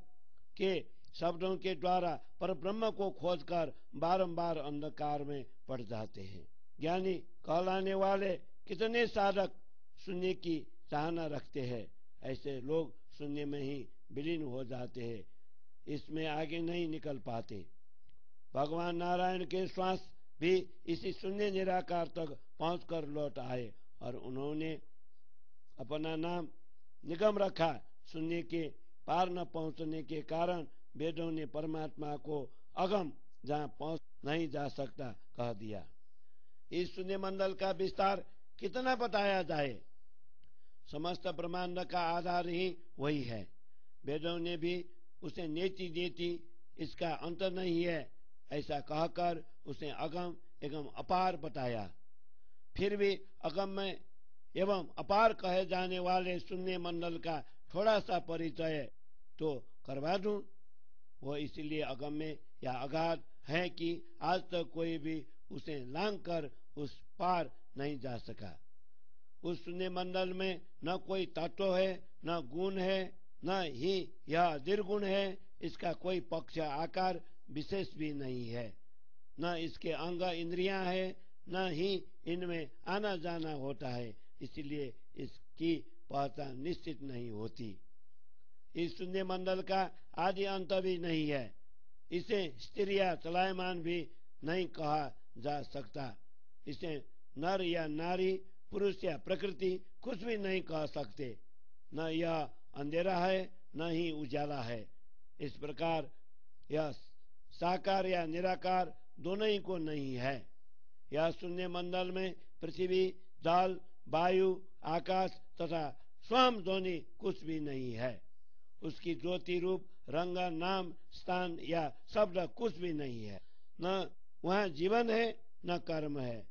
के शब्दों के द्वारा पर ब्रह्म को खोजकर बारंबार अंधकार में पड़ जाते हैं। ज्ञानी कहलाने वाले कितने साधक शून्य की चाहना रखते हैं। ऐसे लोग शून्य में ही विलीन हो जाते हैं, इसमें आगे नहीं निकल पाते। भगवान नारायण के श्वास भी इसी शून्य निराकार तक पहुंचकर लौट आए और उन्होंने अपना नाम निगम रखा। शून्य के पार न पहुंचने के कारण वेदों ने परमात्मा को अगम, जहां पहुंच नहीं जा सकता, कह दिया। इस शून्य मंडल का विस्तार कितना बताया जाए। समस्त ब्रह्मांड का आधार ही वही है। वेदों ने भी उसे नेति नेति, इसका अंत नहीं है, ऐसा कहकर उसे अगम एवं अपार बताया। फिर भी अगम में एवं अपार कहे जाने वाले शून्य मंडल का थोड़ा सा परिचय तो करवा दूं। वो इसलिए अगम्य या अगाध है कि आज तक कोई भी उसे लांघ कर उस पार नहीं जा सका। उस शून्य मंडल में न कोई तत्व है, न गुण है, न ही यह निर्गुण है। इसका कोई पक्ष आकार विशेष भी नहीं है, न इसके अंग इंद्रियां है, न ही इनमें आना जाना होता है। इसलिए इसकी पहचान निश्चित नहीं होती। इस शून्य मंडल का आदि अंत भी नहीं है। इसे स्थिर या चलायमान भी नहीं कहा जा सकता। इसे नर या नारी, पुरुष या प्रकृति कुछ भी नहीं कह सकते। न यह अंधेरा है, न ही उजाला है। इस प्रकार यह साकार या निराकार दोनों ही को नहीं है। यह शून्य मंडल में पृथ्वी, जल, वायु, आकाश तथा स्वयं ध्वनि कुछ भी नहीं है। उसकी ज्योति रूप, रंग, नाम, स्थान या शब्द कुछ भी नहीं है। न वहाँ जीवन है, न कर्म है,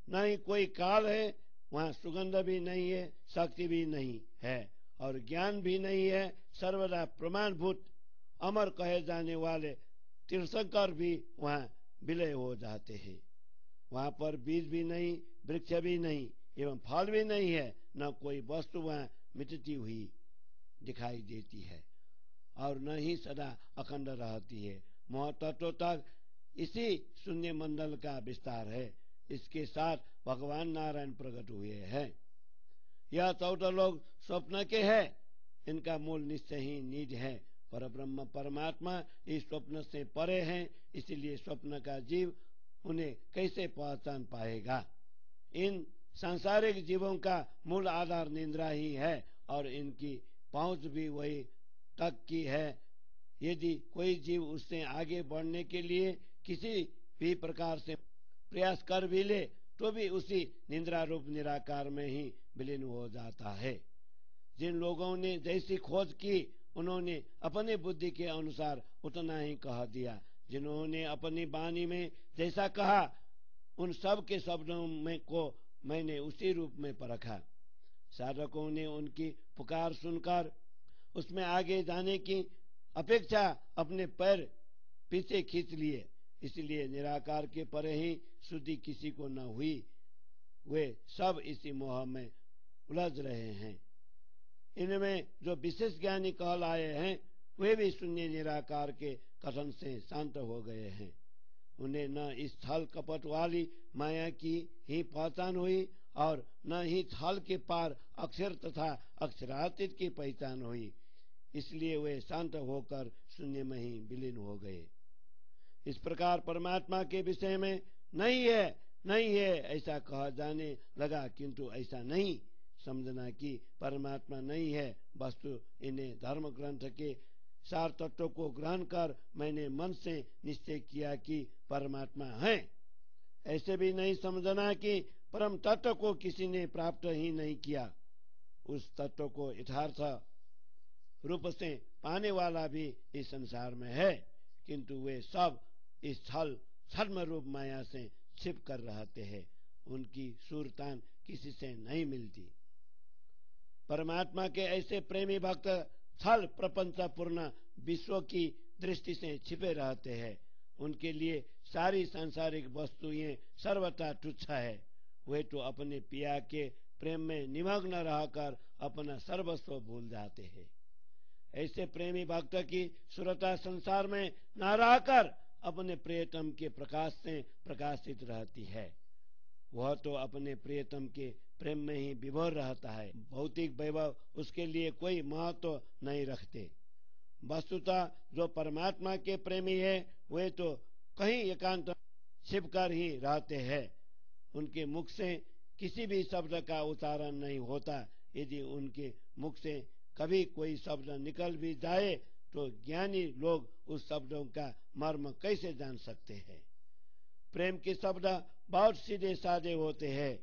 न ही कोई काल है। वहाँ सुगंध भी नहीं है, शक्ति भी नहीं है और ज्ञान भी नहीं है। सर्वदा प्रमाणभूत अमर कहे जाने वाले तीर्थंकर भी वहाँ विलय हो जाते हैं। वहाँ पर बीज भी नहीं, वृक्ष भी नहीं एवं फल भी नहीं है। न कोई वस्तु वहाँ मिटती हुई दिखाई देती है और न ही सदा अखंड रहती है। मोह तत्व तक इसी शून्य मंडल का विस्तार है। इसके साथ भगवान नारायण प्रकट हुए हैं। यह 14 लोग स्वप्न के हैं। इनका मूल निश्चय ही निज है। परब्रह्म परमात्मा इस स्वप्न से परे हैं। इसलिए स्वप्न का जीव उन्हें कैसे पहचान पाएगा। इन सांसारिक जीवों का मूल आधार निद्रा ही है और इनकी पहुंच भी वही तक की है। यदि कोई जीव उससे आगे बढ़ने के लिए किसी भी प्रकार से प्रयास कर भी ले तो भी उसी निद्रा रूप निराकार में ही विलीन हो जाता है। जिन लोगों ने जैसी खोज की उन्होंने अपनी बुद्धि के अनुसार उतना ही कह दिया। जिन्होंने अपनी वाणी में जैसा कहा उन सब के शब्दों में को मैंने उसी रूप में परखा। साधकों ने उनकी पुकार सुनकर उसमें आगे जाने की अपेक्षा अपने पैर पीछे खींच लिए। इसलिए निराकार के परे ही शुद्धि किसी को न हुई। वे सब इसी मोह में उलझ रहे हैं। इनमें जो विशेष ज्ञानी कहलाए हैं वे भी शून्य निराकार के कथन से शांत हो गए हैं। उन्हें न इस छल कपट वाली माया की ही पहचान हुई और न ही छल के पार अक्षर तथा अक्षरातीत की पहचान हुई। इसलिए वे शांत होकर शून्य में ही विलीन हो गए। इस प्रकार परमात्मा के विषय में नहीं है, नहीं है ऐसा कहा जाने लगा, किंतु ऐसा नहीं समझना कि परमात्मा नहीं है। वस्तु इन्हें धर्म ग्रंथ के सार तत्वों को ग्रहण कर मैंने मन से निश्चय किया कि परमात्मा है। ऐसे भी नहीं समझना कि परम तत्व को किसी ने प्राप्त ही नहीं किया। उस तत्व को यथार्थ रूप से पाने वाला भी इस संसार में है, किंतु वे सब इस छल छद्म रूप माया से छिप कर रहते हैं उनकी सुरतान किसी से नहीं मिलती। परमात्मा के ऐसे प्रेमी भक्त छल प्रपंचपूर्ण विश्व की दृष्टि से छिपे रहते हैं। उनके लिए सारी सांसारिक वस्तुएं सर्वथा तुच्छ है। वे तो अपने पिया के प्रेम में निमग्न रहकर अपना सर्वस्व भूल जाते हैं। ऐसे प्रेमी भक्त की सुरता संसार में न रहकर अपने प्रियतम के प्रकाश से प्रकाशित रहती है। वह तो अपने प्रियतम के प्रेम में ही विभोर रहता है। भौतिक वैभव उसके लिए कोई महत्व नहीं रखते। वस्तुतः जो परमात्मा के प्रेमी है वे तो कहीं एकांत छिपकर ही रहते हैं। उनके मुख से किसी भी शब्द का उच्चारण नहीं होता। यदि उनके मुख से कभी कोई शब्द निकल भी जाए तो ज्ञानी लोग उस शब्दों का मर्म कैसे जान सकते हैं। प्रेम के शब्द बहुत सीधे साधे होते हैं,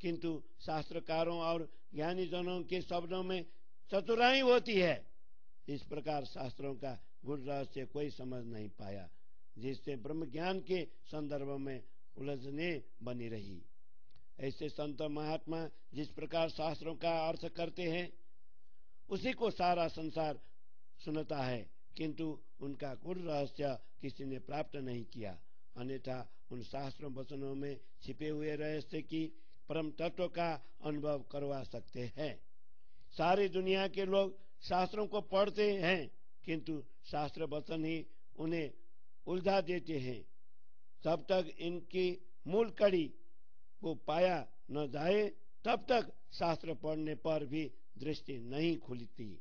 किंतु शास्त्रकारों और ज्ञानी जनों के शब्दों में चतुराई होती है। इस प्रकार शास्त्रों का गुण रहस्य कोई समझ नहीं पाया, जिससे ब्रह्म ज्ञान के संदर्भ में उलझने बनी रही। ऐसे संत महात्मा जिस प्रकार शास्त्रों का अर्थ करते हैं उसी को सारा संसार सुनता है, किंतु उनका गुण रहस्य किसी ने प्राप्त नहीं किया। अन्यथा उन शास्त्रों वचनों में छिपे हुए रहस्य की परम तत्व का अनुभव करवा सकते हैं। सारी दुनिया के लोग शास्त्रों को पढ़ते हैं, किंतु शास्त्र वचन ही उन्हें उलझा देते हैं। तब तक इनकी मूल कड़ी को पाया न जाए तब तक शास्त्र पढ़ने पर भी दृष्टि नहीं खुलती।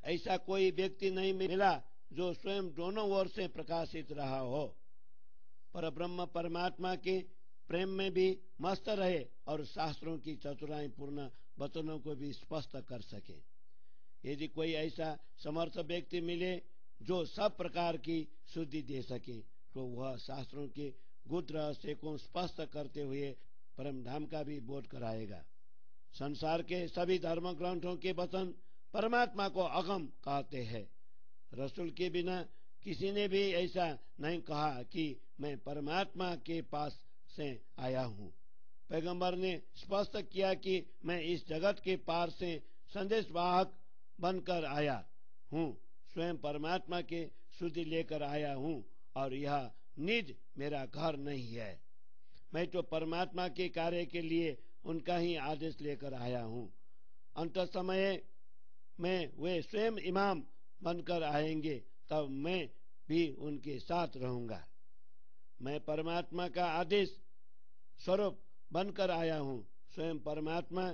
ऐसा कोई व्यक्ति नहीं मिला जो स्वयं दोनों ओर से प्रकाशित रहा हो, पर ब्रह्म परमात्मा के प्रेम में भी मस्त रहे और शास्त्रों की चतुराई पूर्ण वचनों को भी स्पष्ट कर सके। यदि कोई ऐसा समर्थ व्यक्ति मिले जो सब प्रकार की शुद्धि दे सके तो वह शास्त्रों के गुप्त रहस्य को स्पष्ट करते हुए परम धाम का भी बोध कराएगा। संसार के सभी धर्म ग्रंथों के वचन परमात्मा को अगम कहते हैं। रसूल के बिना किसी ने भी ऐसा नहीं कहा कि मैं परमात्मा के पास से आया हूँ। पैगंबर ने स्पष्ट किया कि मैं इस जगत के पार से संदेशवाहक बनकर आया हूँ, स्वयं परमात्मा के शुद्धि लेकर आया हूँ और यह निज मेरा घर नहीं है। मैं तो परमात्मा के कार्य के लिए उनका ही आदेश लेकर आया हूँ। अंत समय में वे स्वयं इमाम बनकर आएंगे, तब मैं भी उनके साथ रहूंगा। मैं परमात्मा का आदेश स्वरूप बनकर आया हूँ। स्वयं परमात्मा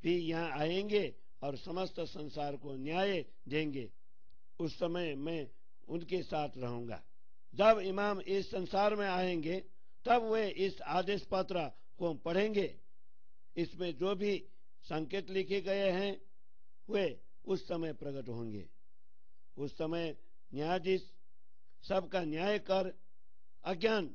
भी यहाँ आएंगे और समस्त संसार को न्याय देंगे। उस समय मैं उनके साथ रहूंगा। जब इमाम इस संसार में आएंगे तब वे इस आदेश पत्र को पढ़ेंगे। इसमें जो भी संकेत लिखे गए हैं वे उस समय प्रकट होंगे। उस समय न्यायाधीश सबका न्याय कर अज्ञान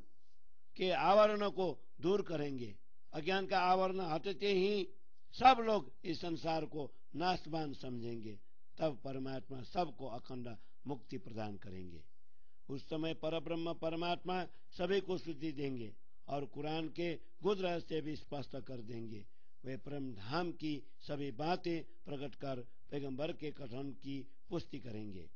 के आवरण को दूर करेंगे। अज्ञान का आवरण हटते ही सब लोग इस संसार को नाशवान समझेंगे। तब परमात्मा सबको अखंड मुक्ति प्रदान करेंगे। उस समय परब्रह्म परमात्मा सभी को शुद्धि देंगे और कुरान के गुप्त रहस्य भी स्पष्ट कर देंगे। वे परम धाम की सभी बातें प्रकट कर पैगंबर के कथन की पुष्टि करेंगे।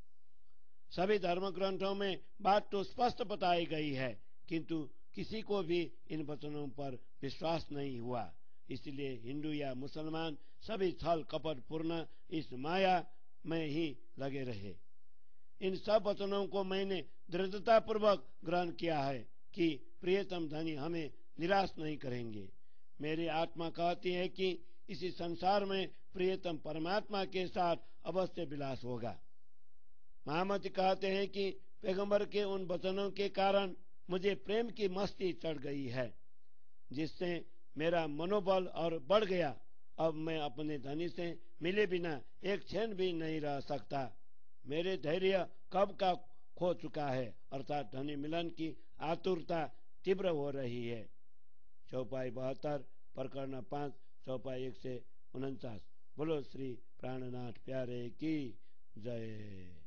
सभी धर्म ग्रंथों में बात तो स्पष्ट बताई गई है, किंतु किसी को भी इन वचनों पर विश्वास नहीं हुआ। इसलिए हिंदू या मुसलमान सभी छल कपट पूर्ण इस माया में ही लगे रहे। इन सब वचनों को मैंने दृढ़ता पूर्वक ग्रहण किया है कि प्रियतम धनी हमें निराश नहीं करेंगे। मेरी आत्मा कहती है कि इसी संसार में प्रियतम परमात्मा के साथ अवश्य विलास होगा। महामती कहते हैं कि पैगंबर के उन वचनों के कारण मुझे प्रेम की मस्ती चढ़ गई है, जिससे मेरा मनोबल और बढ़ गया। अब मैं अपने धनी से मिले बिना एक क्षण भी नहीं रह सकता। मेरे धैर्य कब का खो चुका है, अर्थात धनी मिलन की आतुरता तीव्र हो रही है। चौपाई 72 प्रकरण 5 चौपाई 1 से 49। बोलो श्री प्राणनाथ प्यारे की जय।